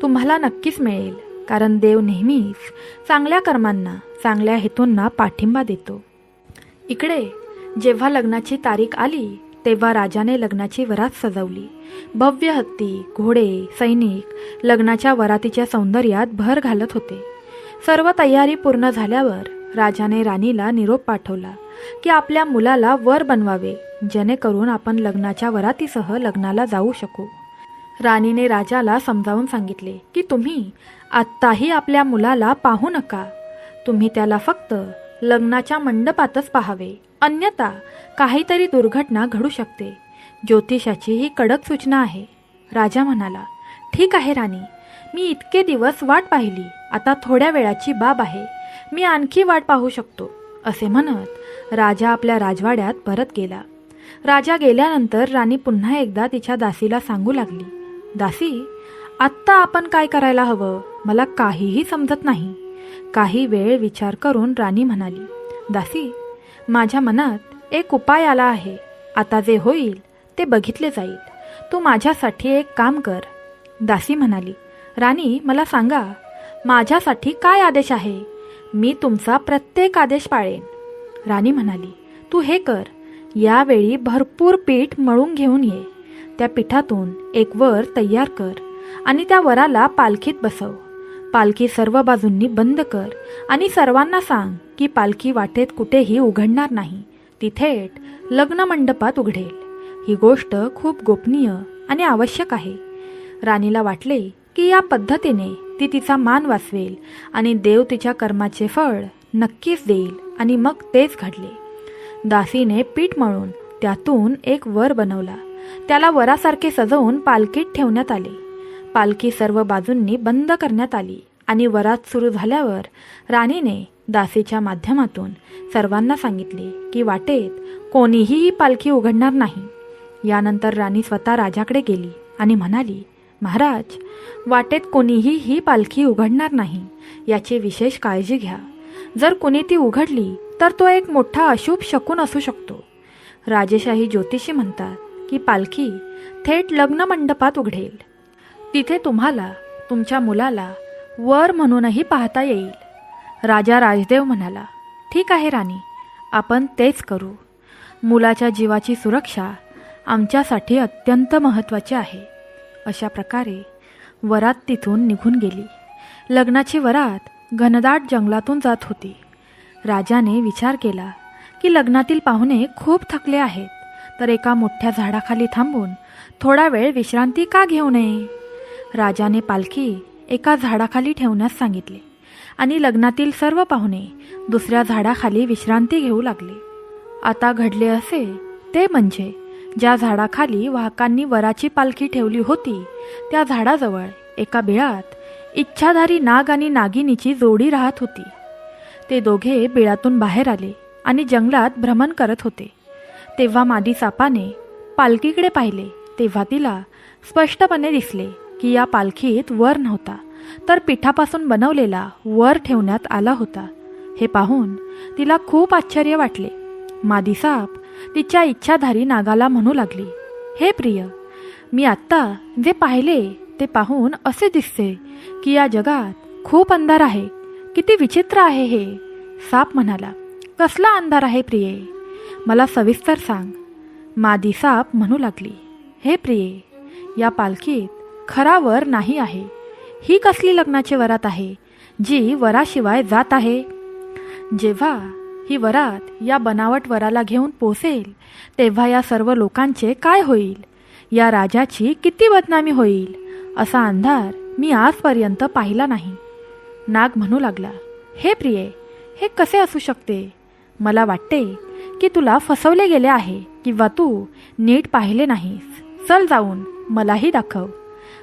तुम्हाला नक्कीच मिळेल, कारण देव नेहमीच चांगल्या कर्मांना, चांगल्या हेतूंना पाठिंबा देतो. इकडे जेव्हा लग्नाची तारीख आली तेव्हा राजाने लग्नाची वरात सजवली. भव्य हत्ती, घोडे, सैनिक लग्नाच्या वरातीच्या सौंदर्यात भर घालत होते. सर्व तयारी पूर्ण झाल्यावर राजाने राणीला निरोप पाठवला की आपल्या मुलाला वर बनवावे, जेणेकरून आपण लग्नाच्या वरातीसह लग्नाला जाऊ शकू. राणीने राजाला समजावून सांगितले की तुम्ही आत्ताही आपल्या मुलाला पाहू नका. तुम्ही त्याला फक्त लग्नाच्या मंडपातच पाहावे, अन्यथा काहीतरी दुर्घटना घडू शकते. ज्योतिषाची ही कडक सूचना आहे. राजा म्हणाला, ठीक आहे राणी, मी इतके दिवस वाट पाहिली. आता थोड्या वेळाची बाब आहे. मी आणखी वाट पाहू शकतो. असे म्हणत राजा आपल्या राजवाड्यात परत गेला. राजा गेल्यानंतर राणी पुन्हा एकदा तिच्या दासीला सांगू लागली, दासी, आत्ता आपण काय करायला हवं? मला काहीही समजत नाही. काही वेळ विचार करून राणी म्हणाली, दासी, माझ्या मनात एक उपाय आला आहे. आता जे होईल ते बघितले जाईल. तू माझ्यासाठी एक काम कर. दासी म्हणाली, राणी, मला सांगा, माझ्यासाठी काय आदेश आहे? मी तुमचा प्रत्येक आदेश पाळेन. राणी म्हणाली, तू हे कर, यावेळी भरपूर पीठ मळून घेऊन ये. त्या पिठातून एक वर तयार कर आणि त्या वराला पालखीत बसव. पालखी सर्व बाजूंनी बंद कर आणि सर्वांना सांग की पालखी वाटेत कुठेही उघडणार नाही. ती थेट लग्न मंडपात उघडेल. ही गोष्ट खूप गोपनीय आणि आवश्यक आहे. राणीला वाटले की या पद्धतीने ती तिचा मान वाचवेल आणि देव तिच्या कर्माचे फळ नक्कीच देईल. आणि मग तेच घडले. दासीने पीठ मळून त्यातून एक वर बनवला. त्याला वरासारखे सजवून पालखीत ठेवण्यात आले. पालखी सर्व बाजूंनी बंद करण्यात आली आणि वरात सुरू झाल्यावर राणीने दासीच्या माध्यमातून सर्वांना सांगितले की वाटेत कोणीही ही पालखी उघडणार नाही. यानंतर राणी स्वतः राजाकडे गेली आणि म्हणाली, महाराज, वाटेत कोणीही ही पालखी उघडणार नाही याची विशेष काळजी घ्या. जर कोणी ती उघडली तर तो एक मोठा अशुभ शकुन असू शकतो. राजेशाही ज्योतिषी म्हणतात की पालखी थेट लग्न मंडपात उघडेल. तिथे तुम्हाला तुमच्या मुलाला वर म्हणूनही पाहता येईल. राजा राजदेव म्हणाला, ठीक आहे राणी, आपण तेच करू. मुलाच्या जीवाची सुरक्षा आमच्यासाठी अत्यंत महत्त्वाची आहे. अशा प्रकारे वरात तिथून निघून गेली. लग्नाची वरात घनदाट जंगलातून जात होती. राजाने विचार केला की लग्नातील पाहुणे खूप थकले आहेत, तर एका मोठ्या झाडाखाली थांबून थोडा वेळ विश्रांती का घेऊ नये. राजाने पालखी एका झाडाखाली ठेवण्यास सांगितले आणि लग्नातील सर्व पाहुणे दुसऱ्या झाडाखाली विश्रांती घेऊ लागले. आता घडले असे ते म्हणजे ज्या झाडाखाली वाहकांनी वराची पालखी ठेवली होती त्या झाडाजवळ एका बिळात इच्छाधारी नाग आणि नागिनीची जोडी राहत होती. ते दोघे बिळातून बाहेर आले आणि जंगलात भ्रमण करत होते. तेव्हा मादी सापाने पालखीकडे पाहिले तेव्हा तिला स्पष्टपणे दिसले की या पालखीत वर नव्हता, तर पिठापासून बनवलेला वर ठेवण्यात आला होता. हे पाहून तिला खूप आश्चर्य वाटले. मादी साप तिच्या इच्छाधारी नागाला म्हणू लागली, हे प्रिय, मी आत्ता जे पाहिले ते पाहून असे दिसते की या जगात खूप अंधार आहे. किती विचित्र आहे हे. साप म्हणाला, कसला अंधार आहे प्रिये, मला सविस्तर सांग. मादी साप म्हणू लागली, हे प्रिये, या पालखीत खरा वर नाही आहे. ही कसली लग्नाची वरात आहे जी वराशिवाय जात आहे. जेव्हा ही वरात या बनावट वराला घेऊन पोसेल तेव्हा या सर्व लोकांचे काय होईल, या राजाची किती बदनामी होईल. असा अंधार मी आजपर्यंत पाहिला नाही. नाग म्हणू लागला, हे प्रिये, हे कसे असू शकते. मला वाटते की तुला फसवले गेले आहे किंवा तू नीट पाहिले नाहीस. चल जाऊन मलाही दाखव.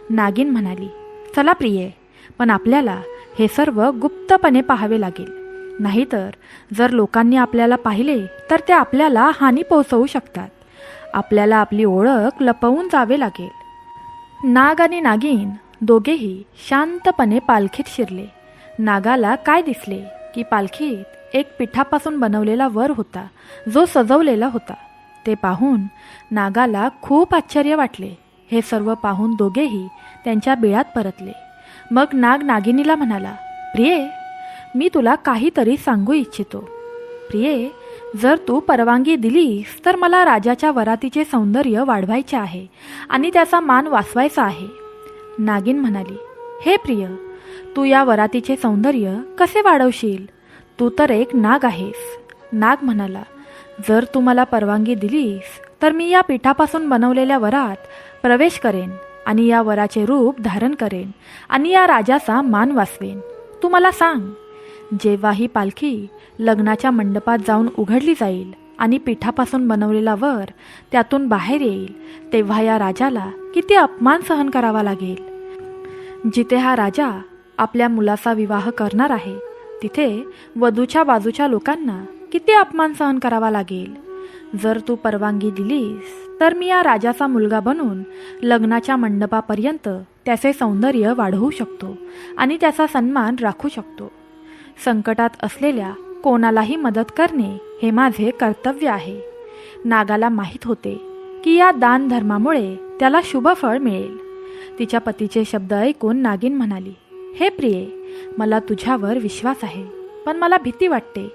नागिन म्हणाली, चला प्रिये, पण आपल्याला हे सर्व गुप्तपणे पाहावे लागेल. नाहीतर जर लोकांनी आपल्याला पाहिले तर ते आपल्याला हानी पोहोचवू शकतात. आपल्याला आपली ओळख लपवून जावे लागेल. नाग आणि नागिन दोघेही शांतपणे पालखीत शिरले. नागाला काय दिसले की पालखीत एक पिठापासून बनवलेला वर होता जो सजवलेला होता. ते पाहून नागाला खूप आश्चर्य वाटले. हे सर्व पाहून दोघेही त्यांच्या बिळात परतले. मग नाग नागिनीला म्हणाला, प्रिये, मी तुला काहीतरी सांगू इच्छितो. प्रिये, जर तू परवानगी दिलीस तर मला राजाच्या वरातीचे सौंदर्य वाढवायचे आहे आणि त्याचा मान वाचवायचा आहे. नागिन म्हणाली, हे प्रिय, तू या वरातीचे सौंदर्य कसे वाढवशील. तू तर एक नाग आहेस. नाग म्हणाला, जर तू मला परवानगी दिलीस तर मी या पिठापासून बनवलेल्या वरात प्रवेश करेन आणि या वराचे रूप धारण करेन आणि या राजाचा मान वाचवेन. तू मला सांग, जेव्हा ही पालखी लग्नाच्या मंडपात जाऊन उघडली जाईल आणि पिठापासून बनवलेला वर त्यातून बाहेर येईल तेव्हा या राजाला किती अपमान सहन करावा लागेल. जिथे हा राजा आपल्या मुलाचा विवाह करणार आहे तिथे वधूच्या बाजूच्या लोकांना किती अपमान सहन करावा लागेल. जर तू परवानगी दिलीस तर मी या राजाचा मुलगा बनून लग्नाच्या मंडपापर्यंत त्याचे सौंदर्य वाढवू शकतो आणि त्याचा सन्मान राखू शकतो. संकटात असलेल्या कोणालाही मदत करणे हे माझे कर्तव्य आहे. नागाला माहीत होते की या दानधर्मामुळे त्याला शुभफळ मिळेल. तिच्या पतीचे शब्द ऐकून नागिन म्हणाली, हे प्रिये, मला तुझ्यावर विश्वास आहे, पण मला भीती वाटते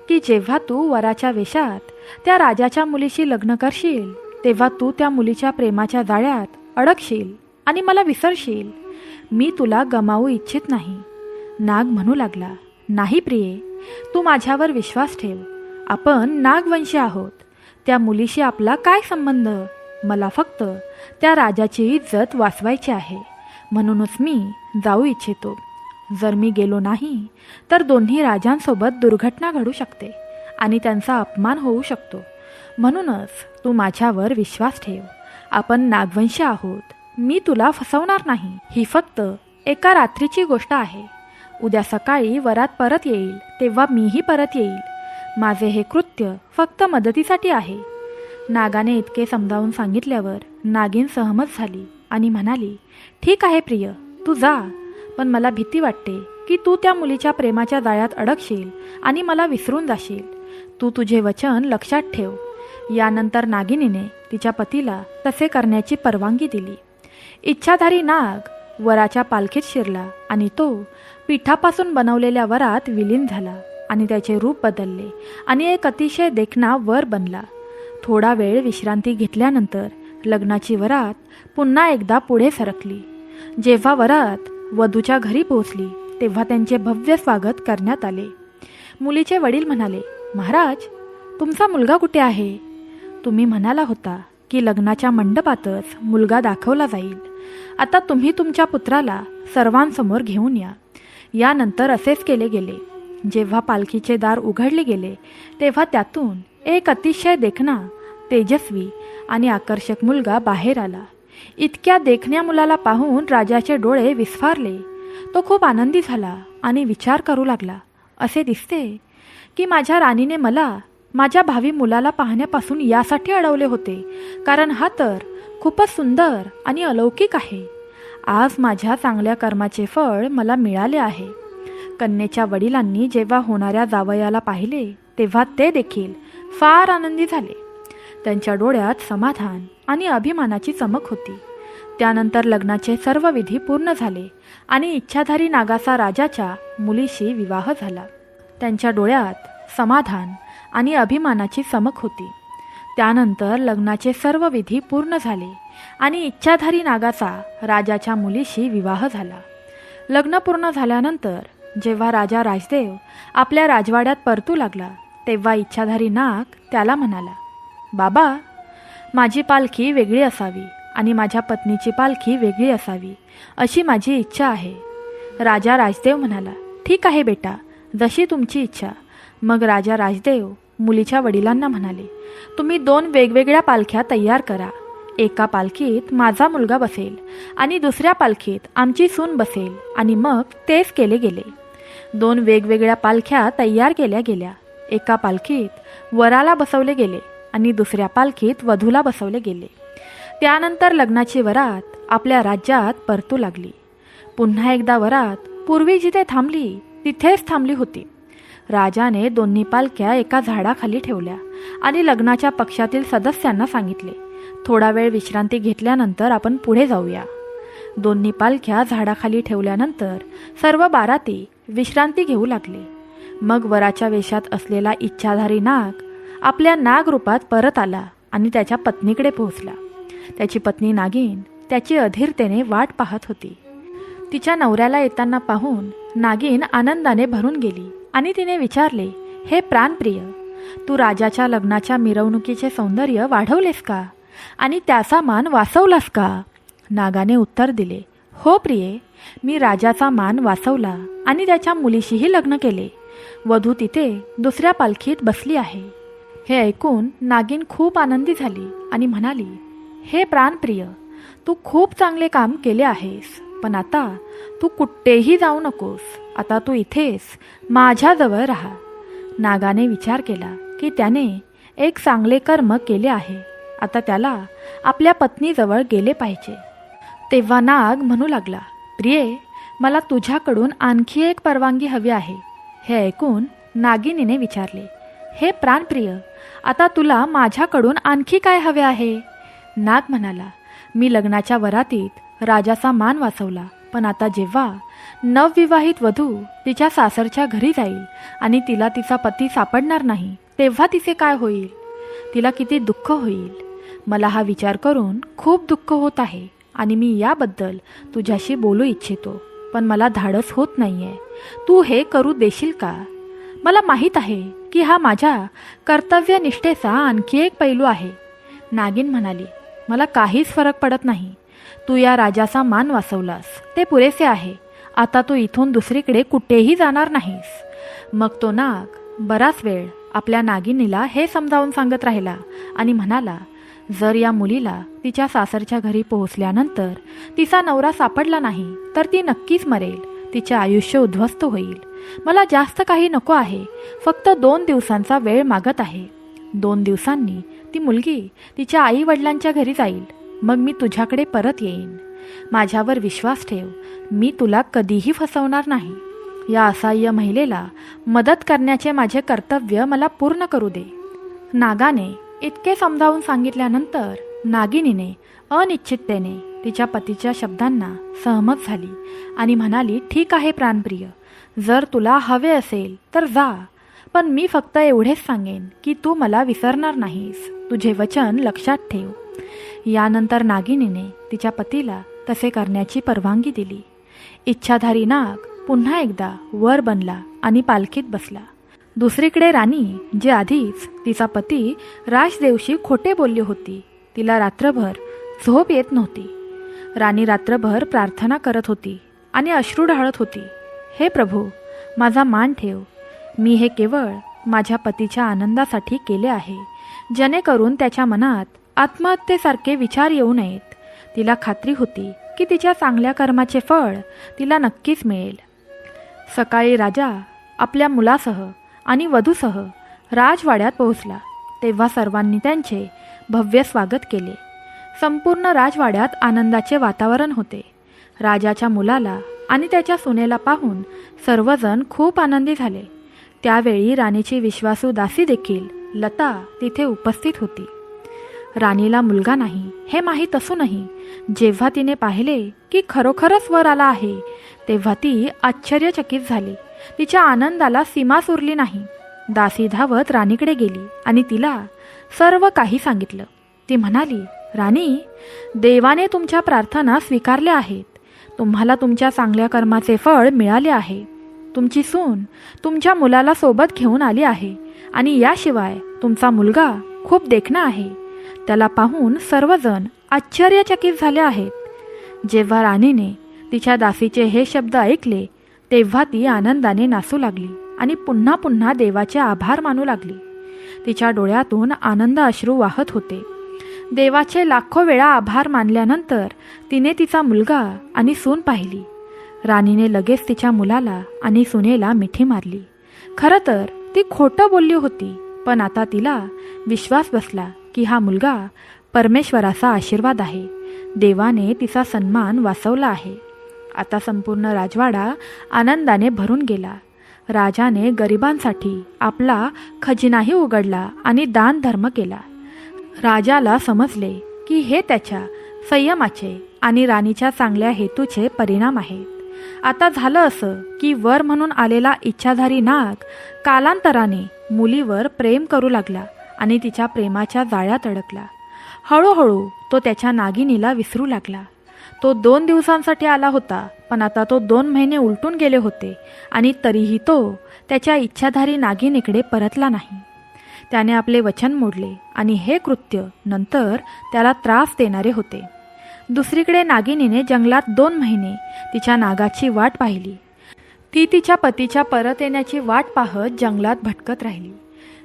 की जेव्हा तू वराच्या वेशात त्या राजाच्या मुलीशी लग्न करशील तेव्हा तू त्या मुलीच्या प्रेमाच्या जाळ्यात अडकशील आणि मला विसरशील. मी तुला गमावू इच्छित नाही. नाग म्हणू लागला, नाही प्रिये, तू माझ्यावर विश्वास ठेव. आपण नागवंशी आहोत. त्या मुलीशी आपला काय संबंध. मला फक्त त्या राजाची इज्जत वाचवायची आहे. म्हणूनच मी जाऊ इच्छितो. जर मी गेलो नाही तर दोन्ही राजांसोबत दुर्घटना घडू शकते आणि त्यांचा अपमान होऊ शकतो. म्हणूनच तू माझ्यावर विश्वास ठेव. आपण नागवंशी आहोत. मी तुला फसवणार नाही. ही फक्त एका रात्रीची गोष्ट आहे. उद्या सकाळी वरात परत येईल तेव्हा मीही परत येईल. माझे हे कृत्य फक्त मदतीसाठी आहे. नागाने इतके समजावून सांगितल्यावर नागिन सहमत झाली आणि म्हणाली, ठीक आहे प्रिय, तू जा, पण मला भीती वाटते की तू त्या मुलीच्या प्रेमाच्या जाळ्यात अडकशील आणि मला विसरून जाशील. तू तुझे वचन लक्षात ठेव. यानंतर नागिनीने तिच्या पतीला तसे करण्याची परवानगी दिली. इच्छाधारी नाग वराच्या पालखीत शिरला आणि तो पिठापासून बनवलेल्या वरात विलीन झाला आणि त्याचे रूप बदलले आणि एक अतिशय देखणा वर बनला. थोडा वेळ विश्रांती घेतल्यानंतर लग्नाची वरात पुन्हा एकदा पुढे सरकली. जेव्हा वरात वधूच्या घरी पोहोचली तेव्हा त्यांचे भव्य स्वागत करण्यात आले. मुलीचे वडील म्हणाले, महाराज, तुमचा मुलगा कुठे आहे? तुम्ही म्हणाला होता की लग्नाच्या मंडपातच मुलगा दाखवला जाईल. आता तुम्ही तुमच्या पुत्राला सर्वांसमोर घेऊन या. यानंतर असेच केले गेले. जेव्हा पालखीचे दार उघडले गेले तेव्हा त्यातून एक अतिशय देखणा, तेजस्वी आणि आकर्षक मुलगा बाहेर आला. इतक्या देखण्या मुलाला पाहून राजाचे डोळे विस्फारले. तो खूप आनंदी झाला आणि विचार करू लागला, असे दिसते की माझ्या राणीने मला माझ्या भावी मुलाला पाहण्यापासून यासाठी अडवले होते, कारण हा तर खूपच सुंदर आणि अलौकिक आहे. आज माझ्या चांगल्या कर्माचे फळ मला मिळाले आहे. कन्येच्या वडिलांनी जेव्हा होणाऱ्या जावयाला पाहिले तेव्हा ते देखील फार आनंदी झाले. त्यांच्या डोळ्यात समाधान आणि अभिमानाची चमक होती. त्यानंतर लग्नाचे सर्व विधी पूर्ण झाले आणि इच्छाधारी नागासा राजाच्या मुलीशी विवाह झाला. त्यांच्या डोळ्यात समाधान आणि अभिमानाची चमक होती. त्यानंतर लग्नाचे सर्व विधी पूर्ण झाले आणि इच्छाधारी नागाचा राजाच्या मुलीशी विवाह झाला. लग्न पूर्ण झाल्यानंतर जेव्हा राजा राजदेव आपल्या राजवाड्यात परतू लागला तेव्हा इच्छाधारी नाग त्याला म्हणाला, बाबा, माझी पालखी वेगळी असावी आणि माझ्या पत्नीची पालखी वेगळी असावी अशी माझी इच्छा आहे. राजा राजदेव म्हणाला, ठीक आहे बेटा, जशी तुमची इच्छा. मग राजा राजदेव मुलीच्या वडिलांना म्हणाले, तुम्ही 2 वेगवेगळ्या पालख्या तयार करा. एका पालखीत माझा मुलगा बसेल आणि दुसऱ्या पालखीत आमची सून बसेल. आणि मग तेच केले गेले. 2 वेगवेगळ्या पालख्या तयार केल्या गेल्या. एका पालखीत वराला बसवले गेले आणि दुसऱ्या पालखीत वधूला बसवले गेले. त्यानंतर लग्नाची वरात आपल्या राज्यात परतू लागली. पुन्हा एकदा वरात पूर्वी जिथे थांबली तिथेच थांबली होती. राजाने दोन्ही पालख्या एका झाडाखाली ठेवल्या आणि लग्नाच्या पक्षातील सदस्यांना सांगितले, थोडा वेळ विश्रांती घेतल्यानंतर आपण पुढे जाऊया. दोन्ही पालख्या झाडाखाली ठेवल्यानंतर सर्व बाराती विश्रांती घेऊ लागले. मग वराच्या वेशात असलेला इच्छाधारी नाग आपल्या नाग रूपात परत आला आणि त्याच्या पत्नीकडे पोहोचला. त्याची पत्नी नागिन त्याची अधीरतेने वाट पाहत होती. तिच्या नवऱ्याला येताना पाहून नागिन आनंदाने भरून गेली आणि तिने विचारले, हे प्राणप्रिय, तू राजाच्या लग्नाच्या मिरवणुकीचे सौंदर्य वाढवलेस का आणि त्याचा मान वाचवलास का? नागाने उत्तर दिले, हो प्रिये, मी राजाचा मान वाचवला आणि त्याच्या मुलीशीही लग्न केले. वधू तिथे दुसऱ्या पालखीत बसली आहे. हे ऐकून नागिन खूप आनंदी झाली आणि म्हणाली, हे प्राणप्रिय, तू खूप चांगले काम केले आहेस, पण आता तू कुठेही जाऊ नकोस. आता तू इथेच माझ्याजवळ राहा. नागाने विचार केला की त्याने एक चांगले कर्म केले आहे. आता त्याला आपल्या पत्नीजवळ गेले पाहिजे. तेव्हा नाग म्हणू लागला, प्रिये, मला तुझ्याकडून आणखी एक परवानगी हवी आहे. हे ऐकून नागिनीने विचारले, हे प्राणप्रिय, आता तुला माझ्याकडून आणखी काय हवे आहे? नाग म्हणाला, मी लग्नाच्या वरातीत राजाचा मान वाचवला, पण आता जेव्हा नवविवाहित वधू तिच्या सासरच्या घरी जाईल आणि तिला तिचा पती सापडणार नाही तेव्हा तिचे काय होईल? तिला किती दुःख होईल. मला हा विचार करून खूप दुःख होत आहे आणि मी याबद्दल तुझ्याशी बोलू इच्छितो, पण मला धाडस होत नाहीये. तू हे करू देशील का? मला माहीत आहे की हा माझ्या कर्तव्यनिष्ठेचा आणखी एक पैलू आहे. नागिन म्हणाली, मला काहीच फरक पडत नाही. तू या राजाचा मान वाचवलास ते पुरेसे आहे. आता तू इथून दुसरीकडे कुठेही जाणार नाहीस. मग तो नाग बराच वेळ आपल्या नागिनीला हे समजावून सांगत राहिला आणि म्हणाला, जर या मुलीला तिच्या सासरच्या घरी पोहोचल्यानंतर तिचा नवरा सापडला नाही तर ती नक्कीच मरेल. तिचे आयुष्य उद्ध्वस्त होईल. मला जास्त काही नको आहे. फक्त 2 दिवसांचा वेळ मागत आहे. 2 दिवसांनी ती मुलगी तिच्या आई वडिलांच्या घरी जाईल. मग मी तुझ्याकडे परत येईन. माझ्यावर विश्वास ठेव. मी तुला कधीही फसवणार नाही. या असहाय्य महिलेला मदत करण्याचे माझे कर्तव्य मला पूर्ण करू दे. नागाने इतके समजावून सांगितल्यानंतर नागिनीने अनिश्चिततेने तिच्या पतीच्या शब्दांना सहमत झाली आणि म्हणाली, ठीक आहे प्राणप्रिय, जर तुला हवे असेल तर जा, पण मी फक्त एवढेच सांगेन की तू मला विसरणार नाहीस. तुझे वचन लक्षात ठेव. यानंतर नागिनीने तिच्या पतीला तसे करण्याची परवानगी दिली. इच्छाधारी नाग पुन्हा एकदा वर बनला आणि पालखीत बसला. दुसरीकडे राणी, जी आधीच तिचा पती राजदेवशी खोटे बोलली होती, तिला रात्रभर झोप येत नव्हती. राणी रात्रभर प्रार्थना करत होती आणि अश्रू ढाळत होती. हे प्रभू, माझा मान ठेव. मी हे केवळ माझ्या पतीच्या आनंदासाठी केले आहे, जेणेकरून त्याच्या मनात आत्महत्येसारखे विचार येऊ नयेत. तिला खात्री होती की तिच्या चांगल्या कर्माचे फळ तिला नक्कीच मिळेल. सकाळी राजा आपल्या मुलासह आणि वधूसह राजवाड्यात पोहोचला. तेव्हा सर्वांनी त्यांचे भव्य स्वागत केले. संपूर्ण राजवाड्यात आनंदाचे वातावरण होते. राजाच्या मुलाला आणि त्याच्या सुनेला पाहून सर्वजण खूप आनंदी झाले. त्यावेळी राणीची विश्वासू दासी देखील लता तिथे उपस्थित होती. राणीला मुलगा नाही हे माहीत असूनही जेव्हा तिने पाहिले की खरोखरच वर आला आहे, तेव्हा ती आश्चर्यचकित झाली. तिच्या आनंदाला सीमाच उरली नाही. दासी धावत राणीकडे गेली आणि तिला सर्व काही सांगितलं. ती म्हणाली, राणी, देवाने तुमच्या प्रार्थना स्वीकारल्या आहेत. तुम्हाला तुमच्या चांगल्या कर्माचे फळ मिळाले आहे. तुमची सून तुमच्या मुलाला सोबत घेऊन आली आहे आणि याशिवाय तुमचा मुलगा खूप देखणा आहे. त्याला पाहून सर्वजण आश्चर्यचकित झाले आहेत. जेव्हा राणीने तिच्या दासीचे हे शब्द ऐकले, तेव्हा ती आनंदाने नाचू लागली आणि पुन्हा पुन्हा देवाचे आभार मानू लागली. तिच्या डोळ्यातून आनंद अश्रू वाहत होते. देवाचे लाखो वेळा आभार मानल्यानंतर तिने तिचा मुलगा आणि सून पाहिली. राणीने लगेच तिच्या मुलाला आणि सुनेला मिठी मारली. खरं तर ती खोटं बोलली होती, पण आता तिला विश्वास बसला की हा मुलगा परमेश्वराचा आशीर्वाद आहे. देवाने तिचा सन्मान वाचवला आहे. आता संपूर्ण राजवाडा आनंदाने भरून गेला. राजाने गरिबांसाठी आपला खजिनाही उघडला आणि दान धर्म केला. राजाला समजले की हे त्याच्या संयमाचे आणि राणीच्या चांगल्या हेतूचे परिणाम आहेत. आता झालं असं की वर म्हणून आलेला इच्छाधारी नाग कालांतराने मुलीवर प्रेम करू लागला आणि तिच्या प्रेमाच्या जाळ्यात अडकला. हळूहळू तो त्याच्या नागिनीला विसरू लागला. तो 2 दिवसांसाठी आला होता, पण आता तो 2 महिने उलटून गेले होते आणि तरीही तो त्याच्या इच्छाधारी नागिनीकडे परतला नाही. त्याने आपले वचन मोडले आणि हे कृत्य नंतर त्याला त्रास देणारे होते. दुसरीकडे नागिनीने जंगलात 2 महिने तिच्या नागाची वाट पाहिली. ती तिच्या पतीच्या परत येण्याची वाट पाहत जंगलात भटकत राहिली.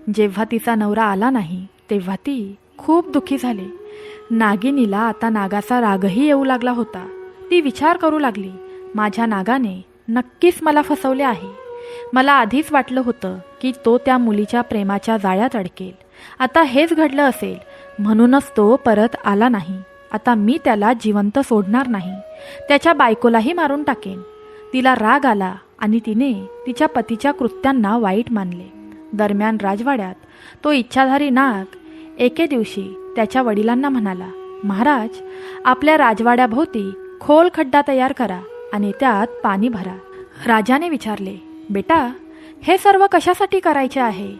जेव्हा तिचा नवरा आला नाही, तेव्हा ती खूप दुःखी झाली. नागिनीला आता नागाचा रागही येऊ लागला होता. ती विचार करू लागली, माझ्या नागाने नक्कीच मला फसवले आहे. मला आधीच वाटलं होतं की तो त्या मुलीच्या प्रेमाच्या जाळ्यात अडकेल. आता हेच घडलं असेल, म्हणूनच तो परत आला नाही. आता मी त्याला जिवंत सोडणार नाही. त्याच्या बायकोलाही मारून टाकेन. तिला राग आला आणि तिने तिच्या पतीच्या कृत्यांना वाईट मानले. दरम्यान राजवाड्यात तो इच्छाधारी नाग एके दिवशी त्याच्या वडिलांना म्हणाला, महाराज, आपल्या राजवाड्याभोवती खोल खड्डा तयार करा आणि त्यात पाणी भरा. राजाने विचारले, बेटा, हे सर्व कशासाठी करायचे आहे?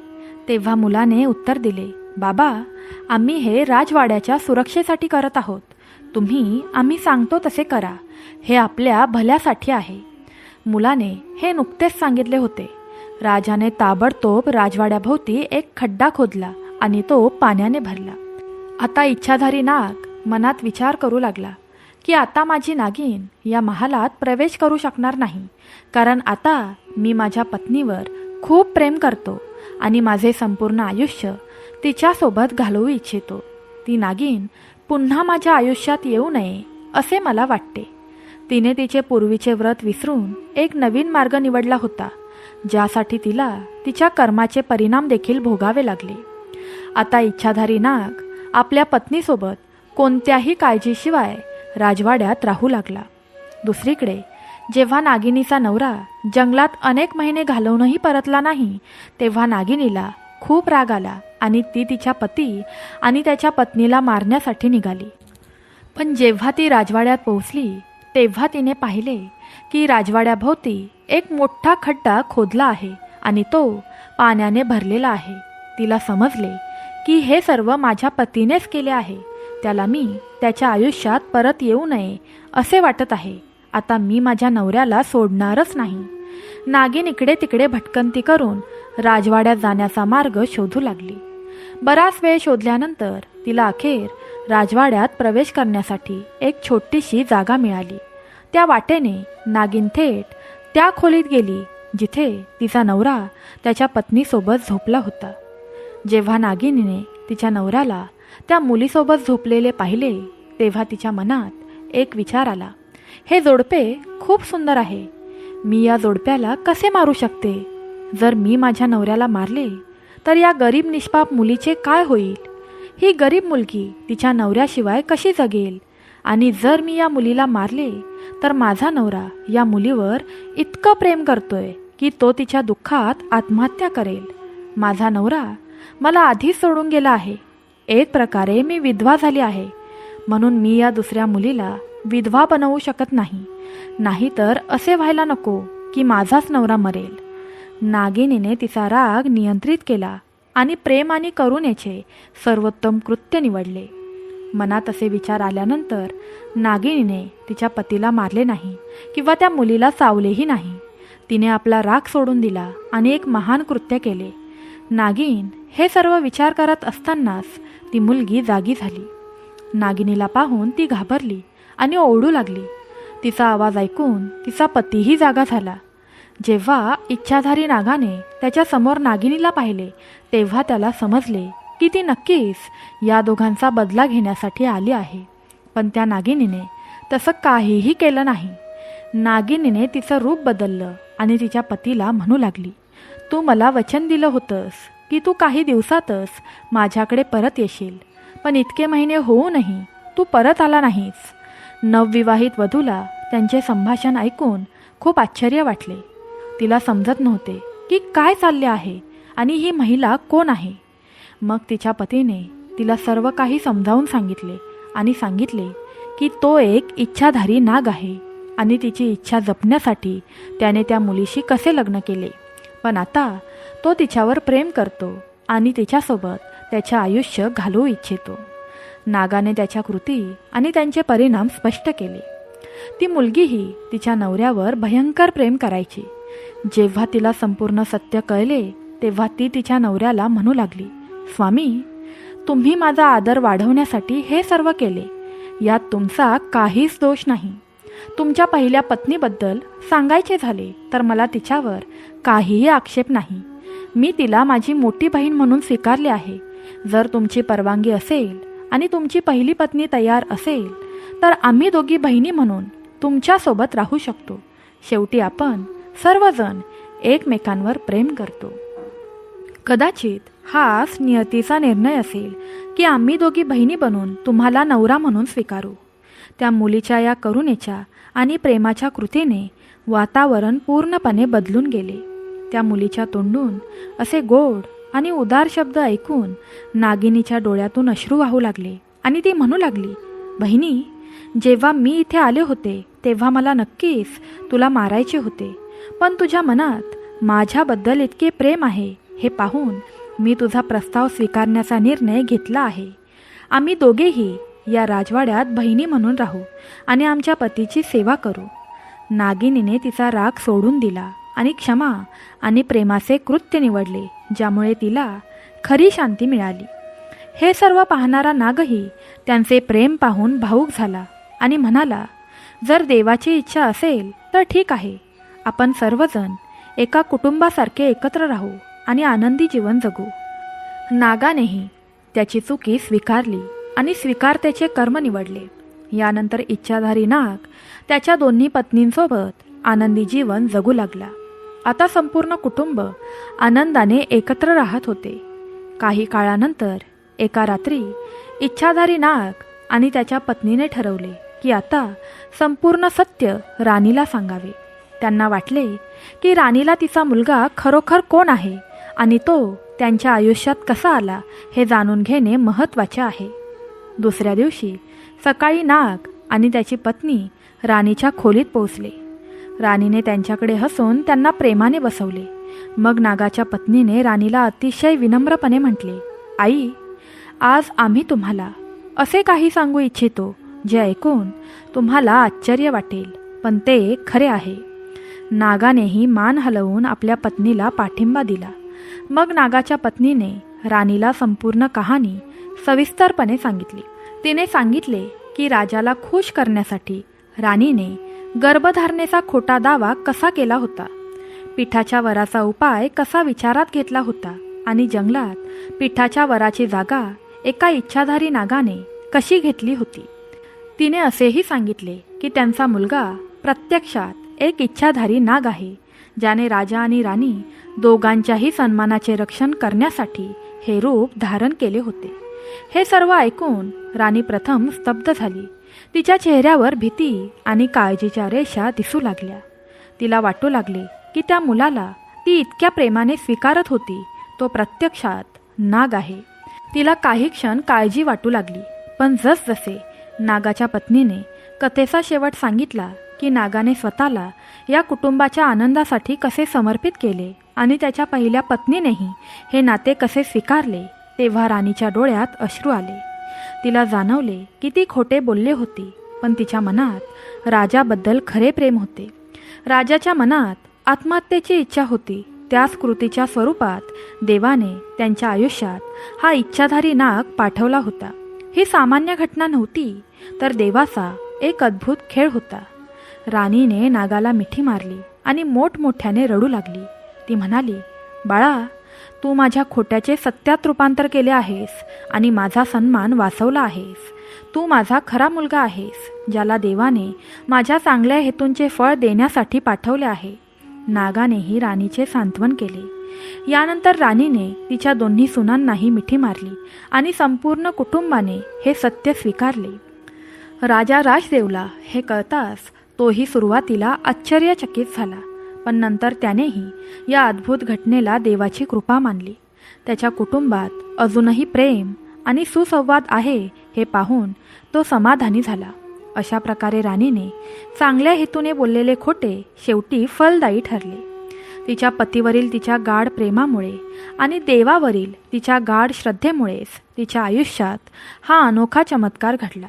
तेव्हा मुलाने उत्तर दिले, बाबा, आम्ही हे राजवाड्याच्या सुरक्षेसाठी करत आहोत. तुम्ही आम्ही सांगतो तसे करा. हे आपल्या भल्यासाठी आहे. मुलाने हे नुकतेच सांगितले होते. राजाने ताबडतोब राजवाड्याभोवती एक खड्डा खोदला आणि तो पाण्याने भरला. आता इच्छाधारी नाग मनात विचार करू लागला की आता माझी नागिन या महालात प्रवेश करू शकणार नाही, कारण आता मी माझ्या पत्नीवर खूप प्रेम करतो आणि माझे संपूर्ण आयुष्य तिच्यासोबत घालवू इच्छितो. ती नागिन पुन्हा माझ्या आयुष्यात येऊ नये असे मला वाटते. तिने तिचे पूर्वीचे व्रत विसरून एक नवीन मार्ग निवडला होता, ज्यासाठी तिला तिच्या कर्माचे परिणाम देखील भोगावे लागले. आता इच्छाधारी नाग आपल्या पत्नीसोबत कोणत्याही काळजीशिवाय राजवाड्यात राहू लागला. दुसरीकडे जेव्हा नागिनीचा नवरा जंगलात अनेक महिने घालवूनही परतला नाही, तेव्हा नागिनीला खूप राग आला आणि ती तिच्या पती आणि त्याच्या पत्नीला मारण्यासाठी निघाली. पण जेव्हा ती राजवाड्यात पोहोचली तेव्हा तिने पाहिले की राजवाड्याभोवती एक मोठा खड्डा खोदला आहे आणि तो पाण्याने भरलेला आहे. तिला समजले की हे सर्व माझ्या पतीनेच केले आहे. त्याला मी त्याच्या आयुष्यात परत येऊ नये असे वाटत आहे. आता मी माझ्या नवऱ्याला सोडणारच नाही. नागिन इकडे तिकडे भटकंती करून राजवाड्यात जाण्याचा मार्ग शोधू लागली. बराच वेळ शोधल्यानंतर तिला अखेर राजवाड्यात प्रवेश करण्यासाठी एक छोटीशी जागा मिळाली. त्या वाटेने नागिन थेट त्या खोलीत गेली जिथे तिचा नवरा त्याच्या पत्नीसोबत झोपला होता. जेव्हा नागिनीने तिच्या नवऱ्याला त्या मुलीसोबत झोपलेले पाहिले तेव्हा तिच्या मनात एक विचार आला. हे जोडपे खूप सुंदर आहे. मी या जोडप्याला कसे मारू शकते? जर मी माझ्या नवऱ्याला मारले तर या गरीब निष्पाप मुलीचे काय होईल? ही गरीब मुलगी तिच्या नवऱ्याशिवाय कशी जगेल? आणि जर मी या मुलीला मारले तर माझा नवरा या मुलीवर इतकं प्रेम करतोय की तो तिच्या दुःखात आत्महत्या करेल. माझा नवरा मला आधीच सोडून गेला आहे. एक प्रकारे मी विधवा झाली आहे. म्हणून मी या दुसऱ्या मुलीला विधवा बनवू शकत नाही. नाहीतर असे व्हायला नको की माझाच नवरा मरेल. नागिनीने तिचा राग नियंत्रित केला आणि प्रेम आणि करुणेचे सर्वोत्तम कृत्य निवडले. मनात असे विचार आल्यानंतर नागिनीने तिच्या पतीला मारले नाही किंवा त्या मुलीला चावलेही नाही. तिने आपला राग सोडून दिला आणि एक महान कृत्य केले. नागिन हे सर्व विचार करत असतानाच ती मुलगी जागी झाली. नागिनीला पाहून ती घाबरली आणि ओरडू लागली. तिचा आवाज ऐकून तिचा पतीही जागा झाला. जेव्हा इच्छाधारी नागाने त्याच्या समोर नागिनीला पाहिले तेव्हा त्याला समजले की ती नक्कीच या दोघांचा बदला घेण्यासाठी आली आहे. पण त्या नागिनीने तसं काहीही केलं नाही. नागिनीने तिचं रूप बदललं आणि तिच्या पतीला म्हणू लागली, तू मला वचन दिलं होतंस की तू काही दिवसातच माझ्याकडे परत येशील. पण इतके महिने होऊनही तू परत आला नाहीस. नवविवाहित वधूला त्यांचे संभाषण ऐकून खूप आश्चर्य वाटले. तिला समजत नव्हते की काय चालले आहे आणि ही महिला कोण आहे. मग तिच्या पतीने तिला सर्व काही समजावून सांगितले आणि सांगितले की तो एक इच्छाधारी नाग आहे आणि तिची इच्छा जपण्यासाठी त्याने त्या मुलीशी कसे लग्न केले. पण आता तो तिच्यावर प्रेम करतो आणि तिच्यासोबत त्याचे आयुष्य घालवू इच्छितो. नागाने त्याच्या कृती आणि त्यांचे परिणाम स्पष्ट केले. ती मुलगीही तिच्या नवऱ्यावर भयंकर प्रेम करायची. जेव्हा तिला संपूर्ण सत्य कळले तेव्हा ती तिच्या नवऱ्याला म्हणू लागली, स्वामी, तुम्ही माझा आदर वाढवण्यासाठी हे सर्व केले. यात तुमचा काहीच दोष नाही. तुमच्या पहिल्या पत्नीबद्दल सांगायचे झाले तर मला तिच्यावर काहीही आक्षेप नाही. मी तिला माझी मोठी बहीण म्हणून स्वीकारले आहे. जर तुमची परवानगी असेल आणि तुमची पहिली पत्नी तयार असेल तर आम्ही दोघी बहिणी म्हणून तुमच्यासोबत राहू शकतो. शेवटी आपण सर्वजण एकमेकांवर प्रेम करतो. कदाचित हाच नियतीचा निर्णय असेल की आम्ही दोघी बहिणी बनून तुम्हाला नवरा म्हणून स्वीकारू. त्या मुलीच्या या करुणेच्या आणि प्रेमाच्या कृतीने वातावरण पूर्णपणे बदलून गेले. त्या मुलीच्या तोंडून असे गोड आणि उदार शब्द ऐकून नागिनीच्या डोळ्यातून अश्रू वाहू लागले आणि ती म्हणू लागली, बहिणी, जेव्हा मी इथे आले होते तेव्हा मला नक्कीच तुला मारायचे होते. पण तुझ्या मनात माझ्याबद्दल इतके प्रेम आहे हे पाहून मी तुझा प्रस्ताव स्वीकारण्याचा निर्णय घेतला आहे. आम्ही दोघेही या राजवाड्यात बहिणी म्हणून राहू आणि आमच्या पतीची सेवा करू. नागिनीने तिचा राग सोडून दिला आणि क्षमा आणि प्रेमाचे कृत्य निवडले ज्यामुळे तिला खरी शांती मिळाली. हे सर्व पाहणारा नागही त्यांचे प्रेम पाहून भावूक झाला आणि म्हणाला, जर देवाची इच्छा असेल तर ठीक आहे. आपण सर्वजण एका कुटुंबासारखे एकत्र राहू आणि आनंदी जीवन जगू. नागानेही त्याची चुकी स्वीकारली आणि स्वीकारतेचे कर्म निवडले. यानंतर इच्छाधारी नाग त्याच्या दोन्ही पत्नींसोबत आनंदी जीवन जगू लागला. आता संपूर्ण कुटुंब आनंदाने एकत्र राहत होते. काही काळानंतर एका रात्री इच्छाधारी नाग आणि त्याच्या पत्नीने ठरवले की आता संपूर्ण सत्य राणीला सांगावे. त्यांना वाटले की राणीला तिचा मुलगा खरोखर कोण आहे आणि तो त्यांच्या आयुष्यात कसा आला हे जाणून घेणे महत्त्वाचे आहे. दुसऱ्या दिवशी सकाळी नाग आणि त्याची पत्नी राणीच्या खोलीत पोहोचले. राणीने त्यांच्याकडे हसून त्यांना प्रेमाने बसवले. मग नागाच्या पत्नीने राणीला अतिशय विनम्रपणे म्हटले, आई, आज आम्ही तुम्हाला असे काही सांगू इच्छितो जे ऐकून तुम्हाला आश्चर्य वाटेल, पण ते खरे आहे. नागानेही मान हलवून आपल्या पत्नीला पाठिंबा दिला. मग नागाच्या पत्नीने राणीला संपूर्ण कहाणी सविस्तरपणे सांगितली. तिने सांगितले की राजाला खुश करण्यासाठी राणीने गर्भधारणेचा खोटा दावा कसा केला होता, पिठाच्या वराचा उपाय कसा विचारात घेतला होता आणि जंगलात पिठाच्या वराची जागा एका इच्छाधारी नागाने कशी घेतली होती. तिने असेही सांगितले की त्यांचा मुलगा प्रत्यक्षात एक इच्छाधारी नाग आहे, ज्याने राजा आणि राणी दोघांच्याही सन्मानाचे रक्षण करण्यासाठी हे रूप धारण केले होते. हे सर्व ऐकून राणी प्रथम स्तब्ध झाली. तिच्या चेहऱ्यावर भीती आणि काळजीच्या रेषा दिसू लागल्या. तिला वाटू लागले की त्या मुलाला ती इतक्या प्रेमाने स्वीकारत होती तो प्रत्यक्षात नाग आहे. तिला काही क्षण काळजी वाटू लागली, पण जसजसे नागाच्या पत्नीने कथेचा शेवट सांगितला की नागाने स्वतःला या कुटुंबाच्या आनंदासाठी कसे समर्पित केले आणि त्याच्या पहिल्या पत्नीनेही हे नाते कसे स्वीकारले, तेव्हा राणीच्या डोळ्यात अश्रू आले. तिला जाणवले की ती खोटे बोलले होती, पण तिच्या मनात राजाबद्दल खरे प्रेम होते. राजाच्या मनात आत्महत्येची इच्छा होती. त्याच कृतीच्या स्वरूपात देवाने त्यांच्या आयुष्यात हा इच्छाधारी नाग पाठवला होता. ही सामान्य घटना नव्हती, तर देवाचा एक अद्भुत खेळ होता. राणीने नागाला मिठी मारली आणि मोठमोठ्याने रडू लागली. ती म्हणाली, बाळा, तू माझ्या खोट्याचे सत्यात रूपांतर केले आहेस आणि माझा सन्मान वाचवला आहेस. तू माझा खरा मुलगा आहेस, ज्याला देवाने माझ्या चांगल्या हेतूंचे फळ देण्यासाठी पाठवले आहे. नागानेही राणीचे सांत्वन केले. यानंतर राणीने तिच्या दोन्ही सुनांनाही मिठी मारली आणि संपूर्ण कुटुंबाने हे सत्य स्वीकारले. राजा राजदेवला हे कळताच तोही सुरुवातीला आश्चर्यचकित झाला, पण नंतर त्यानेही या अद्भुत घटनेला देवाची कृपा मानली. त्याच्या कुटुंबात अजूनही प्रेम आणि सुसंवाद आहे हे पाहून तो समाधानी झाला. अशा प्रकारे राणीने चांगल्या हेतूने बोललेले खोटे शेवटी फलदायी ठरले. तिच्या पतीवरील तिच्या गाढ प्रेमामुळे आणि देवावरील तिच्या गाढ श्रद्धेमुळेच तिच्या आयुष्यात हा अनोखा चमत्कार घडला.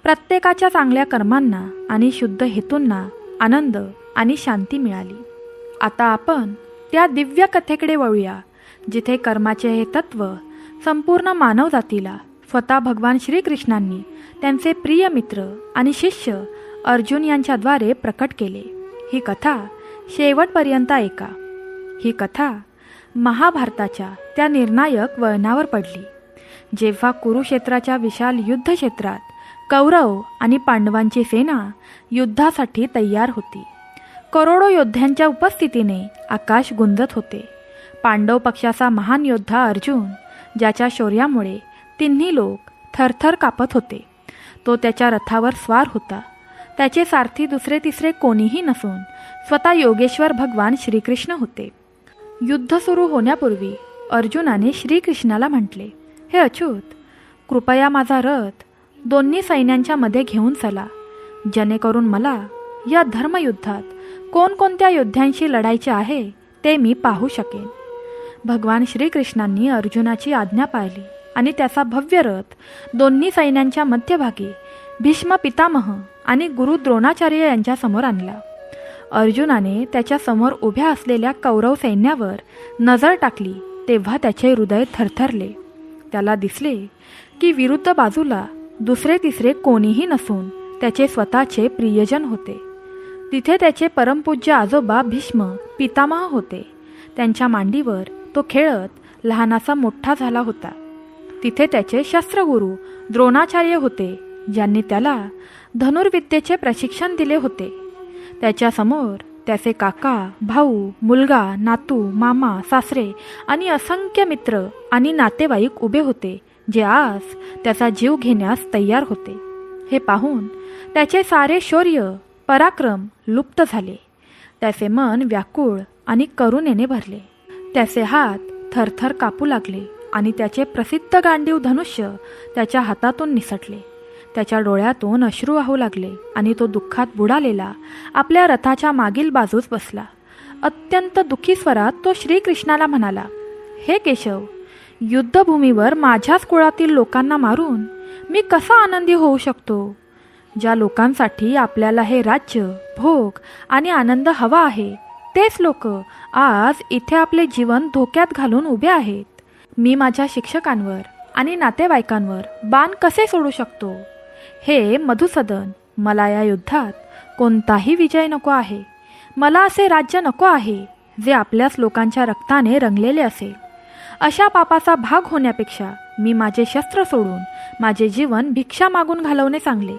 प्रत्येकाच्या चांगल्या कर्मांना आणि शुद्ध हेतूंना आनंद आणि शांती मिळाली. आता आपण त्या दिव्य कथेकडे वळूया, जिथे कर्माचे हे तत्व संपूर्ण मानवजातीला स्वतः भगवान श्रीकृष्णांनी त्यांचे प्रिय मित्र आणि शिष्य अर्जुन यांच्याद्वारे प्रकट केले. ही कथा शेवटपर्यंत ऐका. ही कथा महाभारताच्या त्या निर्णायक वळणावर पडली, जेव्हा कुरुक्षेत्राच्या विशाल युद्धक्षेत्रात कौरव आणि पांडवांची सेना युद्धासाठी तयार होती. करोडो योद्ध्यांच्या उपस्थितीने आकाश गुंजत होते. पांडव पक्षाचा महान योद्धा अर्जुन, ज्याच्या शौर्यामुळे तिन्ही लोक थरथर कापत होते, तो त्याच्या रथावर स्वार होता. त्याचे सारथी दुसरे तिसरे कोणीही नसून स्वतः योगेश्वर भगवान श्रीकृष्ण होते. युद्ध सुरू होण्यापूर्वी अर्जुनाने श्रीकृष्णाला म्हटले, हे अच्युत, कृपया माझा रथ दोन्ही सैन्यांच्या मध्ये घेऊन चला, जेणेकरून मला या धर्मयुद्धात कोणकोणत्या योद्ध्यांशी लढायचे आहे ते मी पाहू शकेन. भगवान श्रीकृष्णांनी अर्जुनाची आज्ञा पाळली आणि त्याचा भव्य रथ दोन्ही सैन्यांच्या मध्यभागी भीष्म पितामह आणि गुरु द्रोणाचार्य यांच्या समोर आणला. अर्जुनाने त्याच्या समोर उभ्या असलेल्या कौरव सैन्यावर नजर टाकली तेव्हा त्याचे हृदय थरथरले. त्याला दिसले की विरुद्ध बाजूला दुसरे तिसरे कोणीही नसून त्याचे स्वतःचे प्रियजन होते. तिथे त्याचे परमपूज्य आजोबा भीष्म पितामह होते. त्यांच्या मांडीवर तो खेळत लहानाचा मोठा झाला होता. तिथे त्याचे शस्त्रगुरू द्रोणाचार्य होते, ज्यांनी त्याला धनुर्विद्येचे प्रशिक्षण दिले होते. त्याच्यासमोर त्याचे काका, भाऊ, मुलगा, नातू, मामा, सासरे आणि असंख्य मित्र आणि नातेवाईक उभे होते, जे आज त्याचा जीव घेण्यास तयार होते. हे पाहून त्याचे सारे शौर्य पराक्रम लुप्त झाले. त्याचे मन व्याकुळ आणि करुणेने भरले. त्याचे हात थरथर कापू लागले आणि त्याचे प्रसिद्ध गांडीव धनुष्य त्याच्या हातातून निसटले. त्याच्या डोळ्यातून अश्रू वाहू लागले आणि तो दुःखात बुडालेला आपल्या रथाच्या मागील बाजूस बसला. अत्यंत दुःखी स्वरात तो श्रीकृष्णाला म्हणाला, हे केशव, युद्धभूमीवर माझ्याच कुळातील लोकांना मारून मी कसा आनंदी होऊ शकतो? ज्या लोकांसाठी आपल्याला हे राज्य, भोग आणि आनंद हवा आहे, तेच लोक आज इथे आपले जीवन धोक्यात घालून उभे आहेत. मी माझ्या शिक्षकांवर आणि नातेवाईकांवर बाण कसे सोडू शकतो? हे मधुसूदन, मला या युद्धात कोणताही विजय नको आहे. मला असे राज्य नको आहे जे आपल्याच लोकांच्या रक्ताने रंगलेले असेल. अशा पापाचा भाग होण्यापेक्षा मी माझे शस्त्र सोडून माझे जीवन भिक्षा मागून घालवणे चांगले.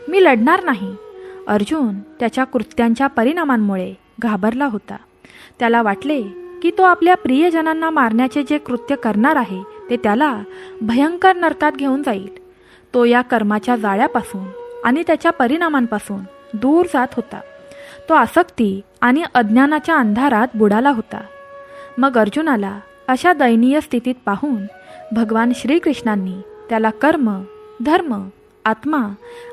मी लढणार नाही. अर्जुन त्याच्या कृत्यांच्या परिणामांमुळे घाबरला होता. त्याला वाटले की तो आपल्या प्रियजनांना मारण्याचे जे कृत्य करणार आहे ते त्याला भयंकर नरकात घेऊन जाईल. तो या कर्माच्या जाळ्यापासून आणि त्याच्या परिणामांपासून दूर जात होता. तो आसक्ती आणि अज्ञानाच्या अंधारात बुडाला होता. मग अर्जुनाला अशा दयनीय स्थितीत पाहून भगवान श्रीकृष्णांनी त्याला कर्म, धर्म, आत्मा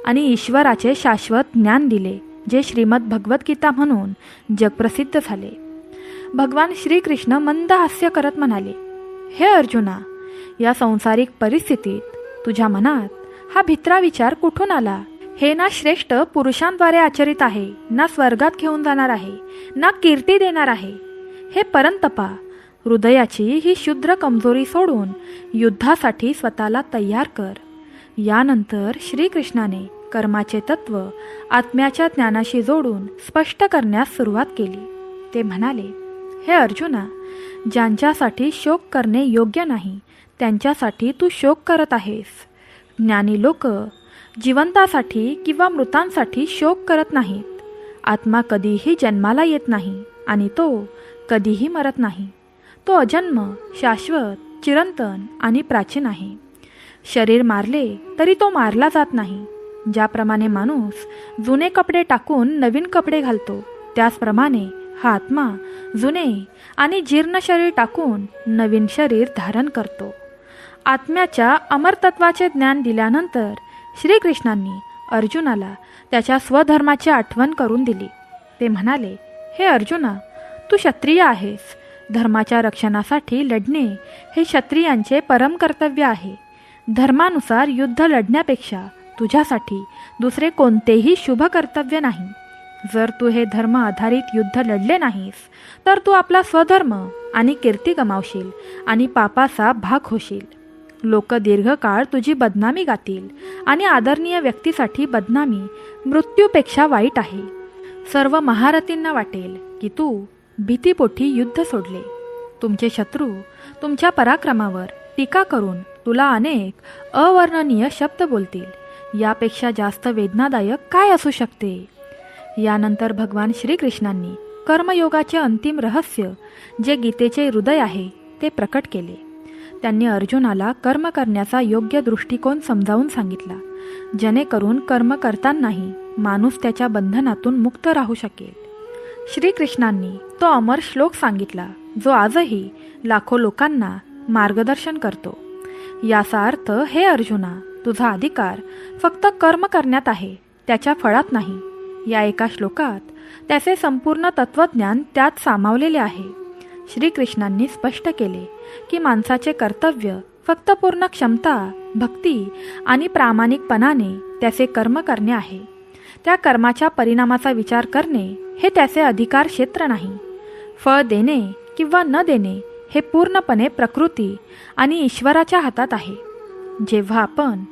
आणि ईश्वराचे शाश्वत ज्ञान दिले, जे श्रीमद भगवद्गीता म्हणून जगप्रसिद्ध झाले. भगवान श्रीकृष्ण मंद हास्य करत म्हणाले, हे अर्जुना, या संसारिक परिस्थितीत तुझ्या मनात हा भित्रा विचार कुठून आला? हे ना श्रेष्ठ पुरुषांद्वारे आचरित आहे, ना स्वर्गात घेऊन जाणार आहे, ना कीर्ती देणार आहे. हे परंतपा, हृदयाची ही शुद्र कमजोरी सोडून युद्धासाठी स्वतःला तयार कर. यानंतर श्रीकृष्णाने कर्माचे तत्व आत्म्याच्या ज्ञानाशी जोडून स्पष्ट करण्यास सुरुवात केली. ते म्हणाले, हे अर्जुना, ज्यांच्यासाठी शोक करणे योग्य नाही त्यांच्यासाठी तू शोक करत आहेस. ज्ञानी लोक जिवंतासाठी किंवा मृतांसाठी शोक करत नाहीत. आत्मा कधीही जन्माला येत नाही आणि तो कधीही मरत नाही. तो अजन्म, शाश्वत, चिरंतन आणि प्राचीन आहे. शरीर मारले तरी तो मारला जात नाही. ज्याप्रमाणे माणूस जुने कपडे टाकून नवीन कपडे घालतो, त्याचप्रमाणे हा आत्मा जुने आणि जीर्ण शरीर टाकून नवीन शरीर धारण करतो. आत्म्याच्या अमरतत्वाचे ज्ञान दिल्यानंतर श्रीकृष्णांनी अर्जुनाला त्याच्या स्वधर्माची आठवण करून दिली. ते म्हणाले, हे अर्जुना, तू क्षत्रिय आहेस. धर्माच्या रक्षणासाठी लढणे हे क्षत्रियांचे परम कर्तव्य आहे. धर्मानुसार युद्ध लढण्यापेक्षा तुझ्यासाठी दुसरे कोणतेही शुभ कर्तव्य नाही. जर तू हे धर्म आधारित युद्ध लढले नाहीस तर तू आपला स्वधर्म आणि कीर्ती गमावशील आणि पापाचा भाग होशील. लोक दीर्घकाळ तुझी बदनामी गातील आणि आदरणीय व्यक्तीसाठी बदनामी मृत्यूपेक्षा वाईट आहे. सर्व महारथींना वाटेल की तू भीतीपोटी युद्ध सोडले. तुमचे शत्रू तुमच्या पराक्रमावर टीका करून तुला अनेक अवर्णनीय शब्द बोलतील. यापेक्षा जास्त वेदनादायक काय असू शकते? यानंतर भगवान श्रीकृष्णांनी कर्मयोगाचे अंतिम रहस्य, जे गीतेचे हृदय आहे, ते प्रकट केले. त्यांनी अर्जुनाला कर्म करण्याचा योग्य दृष्टिकोन समजावून सांगितला, जेणेकरून कर्म करतानाही माणूस त्याच्या बंधनातून मुक्त राहू शकेल. श्रीकृष्णांनी तो अमर श्लोक सांगितला, जो आजही लाखो लोकांना मार्गदर्शन करतो. याचा अर्थ, हे अर्जुना, तुझा अधिकार फक्त कर्म करण्यात आहे, त्याच्या फळात नाही. या एका श्लोकात त्याचे संपूर्ण तत्वज्ञान त्यात सामावलेले आहे. श्रीकृष्णांनी स्पष्ट केले की माणसाचे कर्तव्य फक्त पूर्ण क्षमता, भक्ती आणि प्रामाणिकपणाने त्याचे कर्म करणे आहे. त्या कर्माच्या परिणामाचा विचार करणे हे त्याचे अधिकार क्षेत्र नाही. फळ देणे किंवा न देणे हे पूर्णपणे प्रकृती आणि ईश्वराच्या हातात आहे. जेव्हा आपण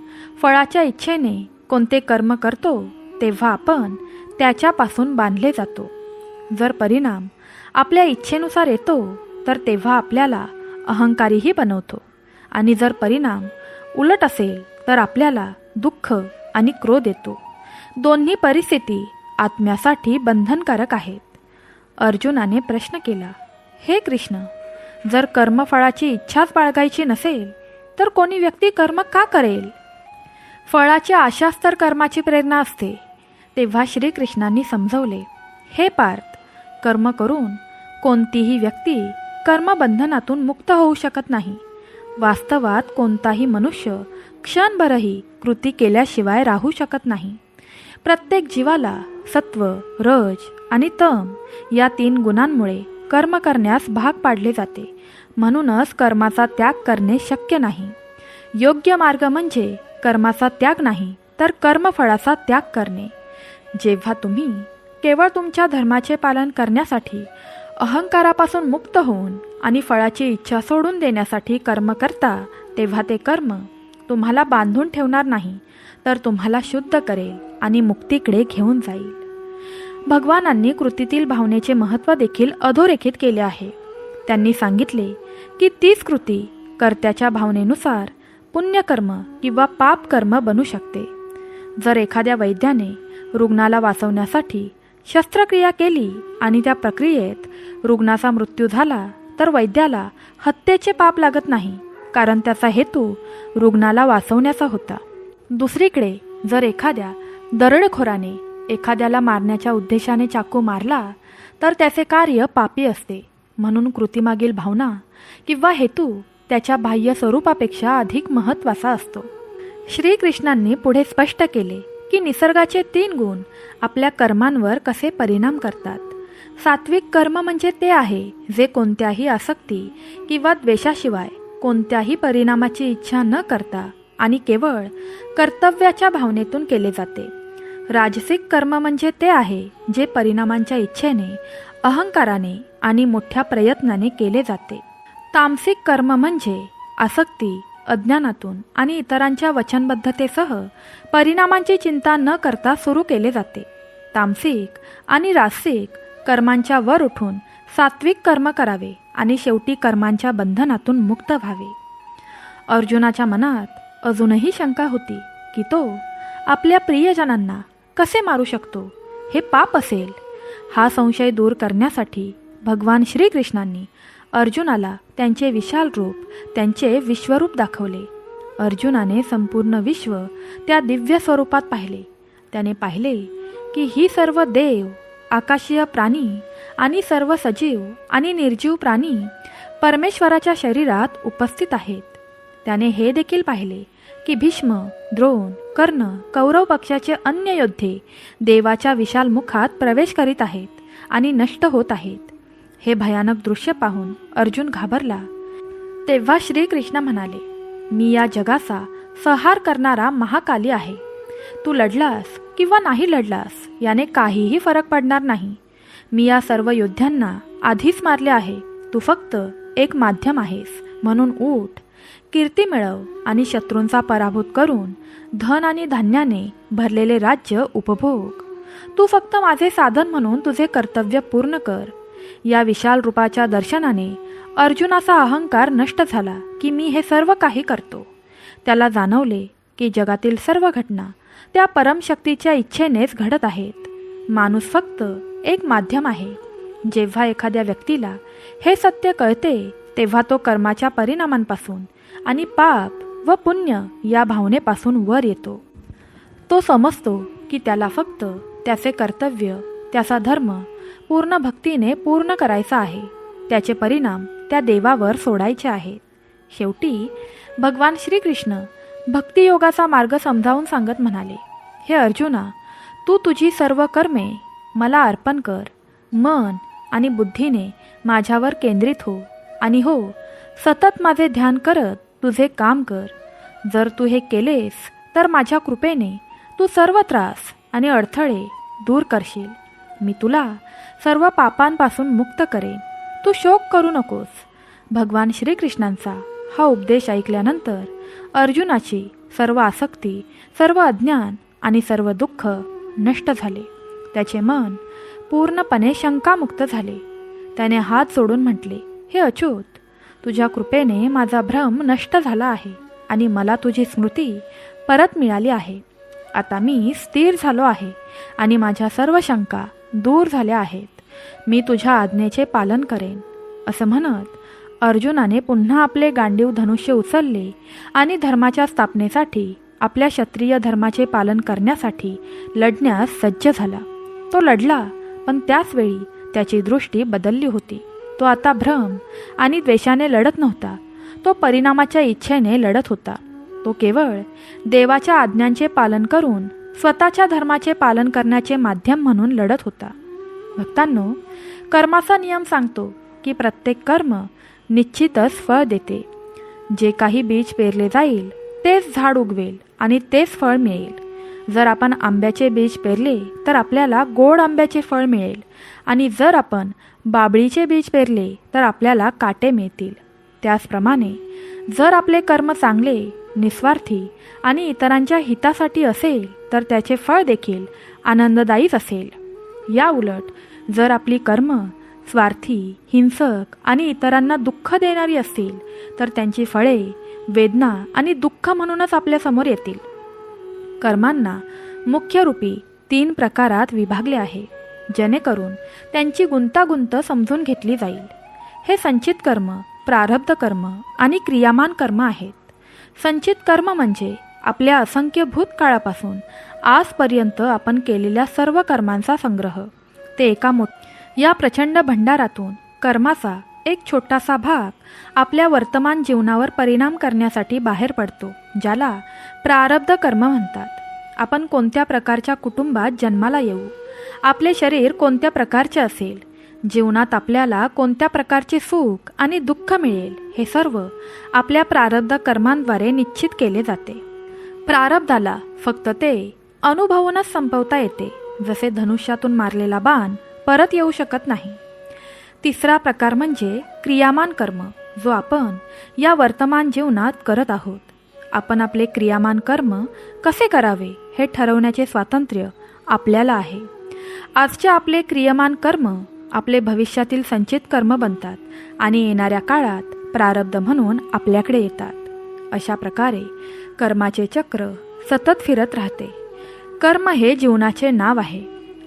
फळाच्या इच्छेने कोणते कर्म करतो तेव्हा आपण त्याच्यापासून बांधले जातो. जर परिणाम आपल्या इच्छेनुसार येतो तर तेव्हा आपल्याला अहंकारीही बनवतो, आणि जर परिणाम उलट असेल तर आपल्याला दुःख आणि क्रोध येतो. दोन्ही परिस्थिती आत्म्यासाठी बंधनकारक आहेत. अर्जुनाने प्रश्न केला, हे कृष्ण, जर कर्मफळाची इच्छाच बाळगायची नसेल तर कोणी व्यक्ती कर्म का करेल? फळाची आशाच तर कर्माची प्रेरणा असते. तेव्हा श्रीकृष्णांनी समजवले, हे पार्थ, कर्म करून कोणतीही व्यक्ती कर्मबंधनातून मुक्त होऊ शकत नाही. वास्तवात कोणताही मनुष्य क्षणभरही कृती केल्याशिवाय राहू शकत नाही. प्रत्येक जीवाला सत्व, रज आणि तम या 3 गुणांमुळे कर्म करण्यास भाग पाडले जाते. म्हणूनच कर्माचा त्याग करणे शक्य नाही. योग्य मार्ग म्हणजे कर्माचा त्याग नाही, तर कर्मफळाचा त्याग करणे. जेव्हा तुम्ही केवळ तुमच्या धर्माचे पालन करण्यासाठी अहंकारापासून मुक्त होऊन आणि फळाची इच्छा सोडून देण्यासाठी कर्म करता, तेव्हा ते कर्म तुम्हाला बांधून ठेवणार नाही, तर तुम्हाला शुद्ध करेल आणि मुक्तीकडे घेऊन जाईल. भगवानांनी कृतीतील भावनेचे महत्त्व देखील अधोरेखित केले आहे. त्यांनी सांगितले की तीच कृती कर्त्याच्या भावनेनुसार पुण्यकर्म किंवा पापकर्म बनू शकते. जर एखाद्या वैद्याने रुग्णाला वाचवण्यासाठी शस्त्रक्रिया केली आणि त्या प्रक्रियेत रुग्णाचा मृत्यू झाला, तर वैद्याला हत्येचे पाप लागत नाही, कारण त्याचा हेतू रुग्णाला वाचवण्याचा होता. दुसरीकडे जर एखाद्या दरोडेखोराने एखाद्याला मारण्याच्या उद्देशाने चाकू मारला, तर त्याचे कार्य पापी असते. म्हणून कृतीमागील भावना किंवा हेतू त्याच्या बाह्य स्वरूपापेक्षा अधिक महत्त्वाचा असतो. श्रीकृष्णांनी पुढे स्पष्ट केले की निसर्गाचे 3 गुण आपल्या कर्मांवर कसे परिणाम करतात. सात्विक कर्म म्हणजे ते आहे जे कोणत्याही आसक्ती किंवा द्वेषाशिवाय कोणत्याही परिणामाची इच्छा न करता आणि केवळ कर्तव्याच्या भावनेतून केले जाते. राजसिक कर्म म्हणजे ते आहे जे परिणामांच्या इच्छेने, अहंकाराने आणि मोठ्या प्रयत्नाने केले जाते. तामसिक कर्म म्हणजे आसक्ती, अज्ञानातून आणि इतरांच्या वचनबद्धतेसह परिणामांची चिंता न करता सुरू केले जाते. तामसिक आणि राजसिक कर्मांच्या वर उठून सात्विक कर्म करावे आणि शेवटी कर्मांच्या बंधनातून मुक्त व्हावे. अर्जुनाच्या मनात अजूनही शंका होती की तो आपल्या प्रियजनांना कसे मारू शकतो, हे पाप असेल. हा संशय दूर करण्यासाठी भगवान श्रीकृष्णांनी अर्जुनाला त्यांचे विशाल रूप, त्यांचे विश्वरूप दाखवले. अर्जुनाने संपूर्ण विश्व त्या दिव्य स्वरूपात पाहिले. त्याने पाहिले की ही सर्व देव, आकाशीय प्राणी आणि सर्व सजीव आणि निर्जीव प्राणी परमेश्वराच्या शरीरात उपस्थित आहेत. त्याने हे देखील पाहिले की भीष्म, द्रोण, कर्ण, कौरव पक्षाचे अन्य योद्धे देवाच्या विशाल मुखात प्रवेश करीत आहेत आणि नष्ट होत आहेत. हे भयानक दृश्य पाहून अर्जुन घाबरला. तेव्हा श्रीकृष्ण म्हणाले, मी या जगाचा संहार करणारा महाकाली आहे. तू लढलास किंवा नाही लढलास याने काहीही फरक पडणार नाही. मी या सर्व योद्ध्यांना आधीच मारले आहे. तू फक्त एक माध्यम आहेस. म्हणून उठ, कीर्ती मिळव आणि शत्रूंचा पराभूत करून धन आणि धान्याने भरलेले राज्य उपभोग. तू फक्त माझे साधन म्हणून तुझे कर्तव्य पूर्ण कर. या विशाल रूपाच्या दर्शनाने अर्जुनाचा अहंकार नष्ट झाला की मी हे सर्व काही करतो. त्याला जाणवले की जगातील सर्व घटना त्या परमशक्तीच्या इच्छेनेच घडत आहेत. माणूस फक्त एक माध्यम आहे. जेव्हा एखाद्या व्यक्तीला हे सत्य कळते, तेव्हा तो कर्माच्या परिणामांपासून आणि पाप व पुण्य या भावनेपासून वर येतो. तो समजतो की त्याला फक्त त्याचे कर्तव्य, त्याचा धर्म पूर्ण भक्तीने पूर्ण करायचा आहे. त्याचे परिणाम त्या देवावर सोडायचे आहेत. शेवटी भगवान श्रीकृष्ण भक्तियोगाचा मार्ग समजावून सांगत म्हणाले, हे अर्जुना, तू तुझी सर्व कर्मे मला अर्पण कर. मन आणि बुद्धीने माझ्यावर केंद्रित हो आणि हो, सतत माझे ध्यान करत तुझे काम कर. जर तू हे केलेस तर माझ्या कृपेने तू सर्व त्रास आणि अडथळे दूर करशील. मी तुला सर्व पापांपासून मुक्त करेन. तू शोक करू नकोस. भगवान श्रीकृष्णांचा हा उपदेश ऐकल्यानंतर अर्जुनाची सर्व आसक्ती, सर्व अज्ञान आणि सर्व दुःख नष्ट झाले. त्याचे मन पूर्णपणे शंकामुक्त झाले. त्याने हात जोडून म्हटले, हे अच्युत, तुझ्या कृपेने माझा भ्रम नष्ट झाला आहे आणि मला तुझी स्मृती परत मिळाली आहे. आता मी स्थिर झालो आहे आणि माझ्या सर्व शंका दूर झाल्या आहेत. मी तुझ्या आज्ञेचे पालन करेन. असं म्हणत अर्जुनाने पुन्हा आपले गांडीव धनुष्य उचलले आणि धर्माच्या स्थापनेसाठी, आपल्या क्षत्रिय धर्माचे पालन करण्यासाठी लढण्यास सज्ज झाला. तो लढला, पण त्याच वेळी त्याची दृष्टी बदलली होती. तो आता भ्रम आणि द्वेषाने लढत नव्हता. तो परिणामाच्या इच्छेने लढत होता. तो केवळ देवाच्या आज्ञांचे पालन करून स्वतःच्या धर्माचे पालन करण्याचे माध्यम म्हणून लढत होता. भक्तांनो, कर्माचा नियम सांगतो की प्रत्येक कर्म निश्चितच फळ देते. जे काही बीज पेरले जाईल तेच झाड उगवेल आणि तेच फळ मिळेल. जर आपण आंब्याचे बीज पेरले तर आपल्याला गोड आंब्याचे फळ मिळेल आणि जर आपण बाबळीचे बीज पेरले तर आपल्याला काटे मिळतील. त्याचप्रमाणे जर आपले कर्म चांगले, निस्वार्थी आणि इतरांच्या हितासाठी असेल तर त्याचे फळ देखील आनंददायीच असेल. या उलट जर आपली कर्म स्वार्थी, हिंसक आणि इतरांना दुःख देणारी असतील तर त्यांची फळे वेदना आणि दुःख म्हणूनच आपल्यासमोर येतील. कर्मांना मुख्य रूपी 3 प्रकारात विभागले आहे, जेणेकरून त्यांची गुंतागुंत समजून घेतली जाईल. हे संचित कर्म, प्रारब्ध कर्म आणि क्रियामान कर्म आहेत. संचित कर्म म्हणजे आपल्या असंख्य भूतकाळापासून आजपर्यंत आपण केलेल्या सर्व कर्मांचा संग्रह. ते या प्रचंड भंडारातून कर्माचा एक छोटासा भाग आपल्या वर्तमान जीवनावर परिणाम करण्यासाठी बाहेर पडतो, ज्याला प्रारब्ध कर्म म्हणतात. आपण कोणत्या प्रकारच्या कुटुंबात जन्माला येऊ, आपले शरीर कोणत्या प्रकारचे असेल, जीवनात आपल्याला कोणत्या प्रकारचे सुख आणि दुःख मिळेल, हे सर्व आपल्या प्रारब्ध कर्मांद्वारे निश्चित केले जाते. प्रारब्धाला फक्त ते अनुभवूनच संपवता येते, जसे धनुष्यातून मारलेला बाण परत येऊ शकत नाही. तिसरा प्रकार म्हणजे क्रियामान कर्म, जो आपण या वर्तमान जीवनात करत आहोत. आपण आपले क्रियामान कर्म कसे करावे हे ठरवण्याचे स्वातंत्र्य आपल्याला आहे. आजचे आपले क्रियामान कर्म आपले भविष्यातील संचित कर्म बनतात आणि येणाऱ्या काळात प्रारब्ध म्हणून आपल्याकडे येतात. अशा प्रकारे कर्माचे चक्र सतत फिरत राहते. कर्म हे जीवनाचे नाव आहे.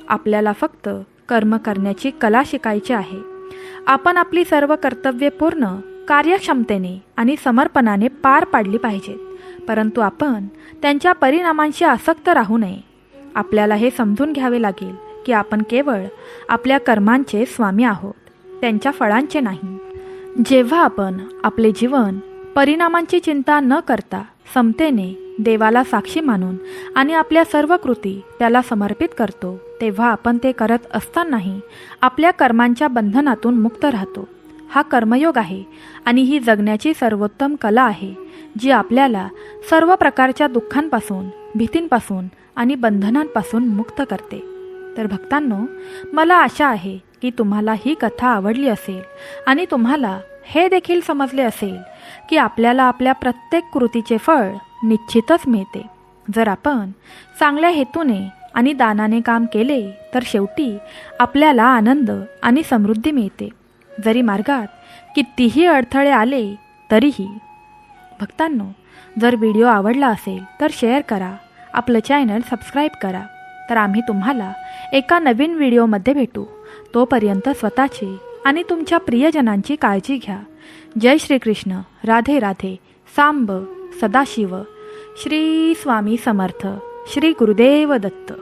आपल्याला फक्त कर्म करण्याची कला शिकायची आहे. आपण आपली सर्व कर्तव्ये पूर्ण कार्यक्षमतेने आणि समर्पणाने पार पाडली पाहिजेत, परंतु आपण त्यांच्या परिणामांशी आसक्त राहू नये. आपल्याला हे समजून घ्यावे लागेल की आपण केवळ आपल्या कर्मांचे स्वामी आहोत, त्यांच्या फळांचे नाही. जेव्हा आपण आपले जीवन परिणामांची चिंता न करता समतेने देवाला साक्षी मानून आणि आपल्या सर्व कृती त्याला समर्पित करतो, तेव्हा आपण ते करत असतानाही आपल्या कर्मांच्या बंधनातून मुक्त राहतो. हा कर्मयोग आहे आणि ही जगण्याची सर्वोत्तम कला आहे, जी आपल्याला सर्व प्रकारच्या दुःखांपासून, भीतींपासून आणि बंधनांपासून मुक्त करते. तर भक्तांनो, मला आशा आहे की तुम्हाला ही कथा आवडली असेल आणि तुम्हाला हे देखील समजले असेल की आपल्याला आपल्या प्रत्येक कृतीचे फळ निश्चितच मिळते. जर आपण चांगल्या हेतूने आणि दानाने काम केले तर शेवटी आपल्याला आनंद आणि समृद्धी मिळते, जरी मार्गात कितीही अडथळे आले तरीही. भक्तांनो, जर व्हिडिओ आवडला असेल तर शेअर करा, आपलं चॅनल सबस्क्राईब करा. तर आम्ही तुम्हाला एका नवीन व्हिडिओमध्ये भेटू. तोपर्यंत स्वतःची आणि तुमच्या प्रियजनांची काळजी घ्या. जय श्रीकृष्ण. राधे राधे. सांब सदाशिव. श्री स्वामी समर्थ. श्री गुरुदेव दत्त.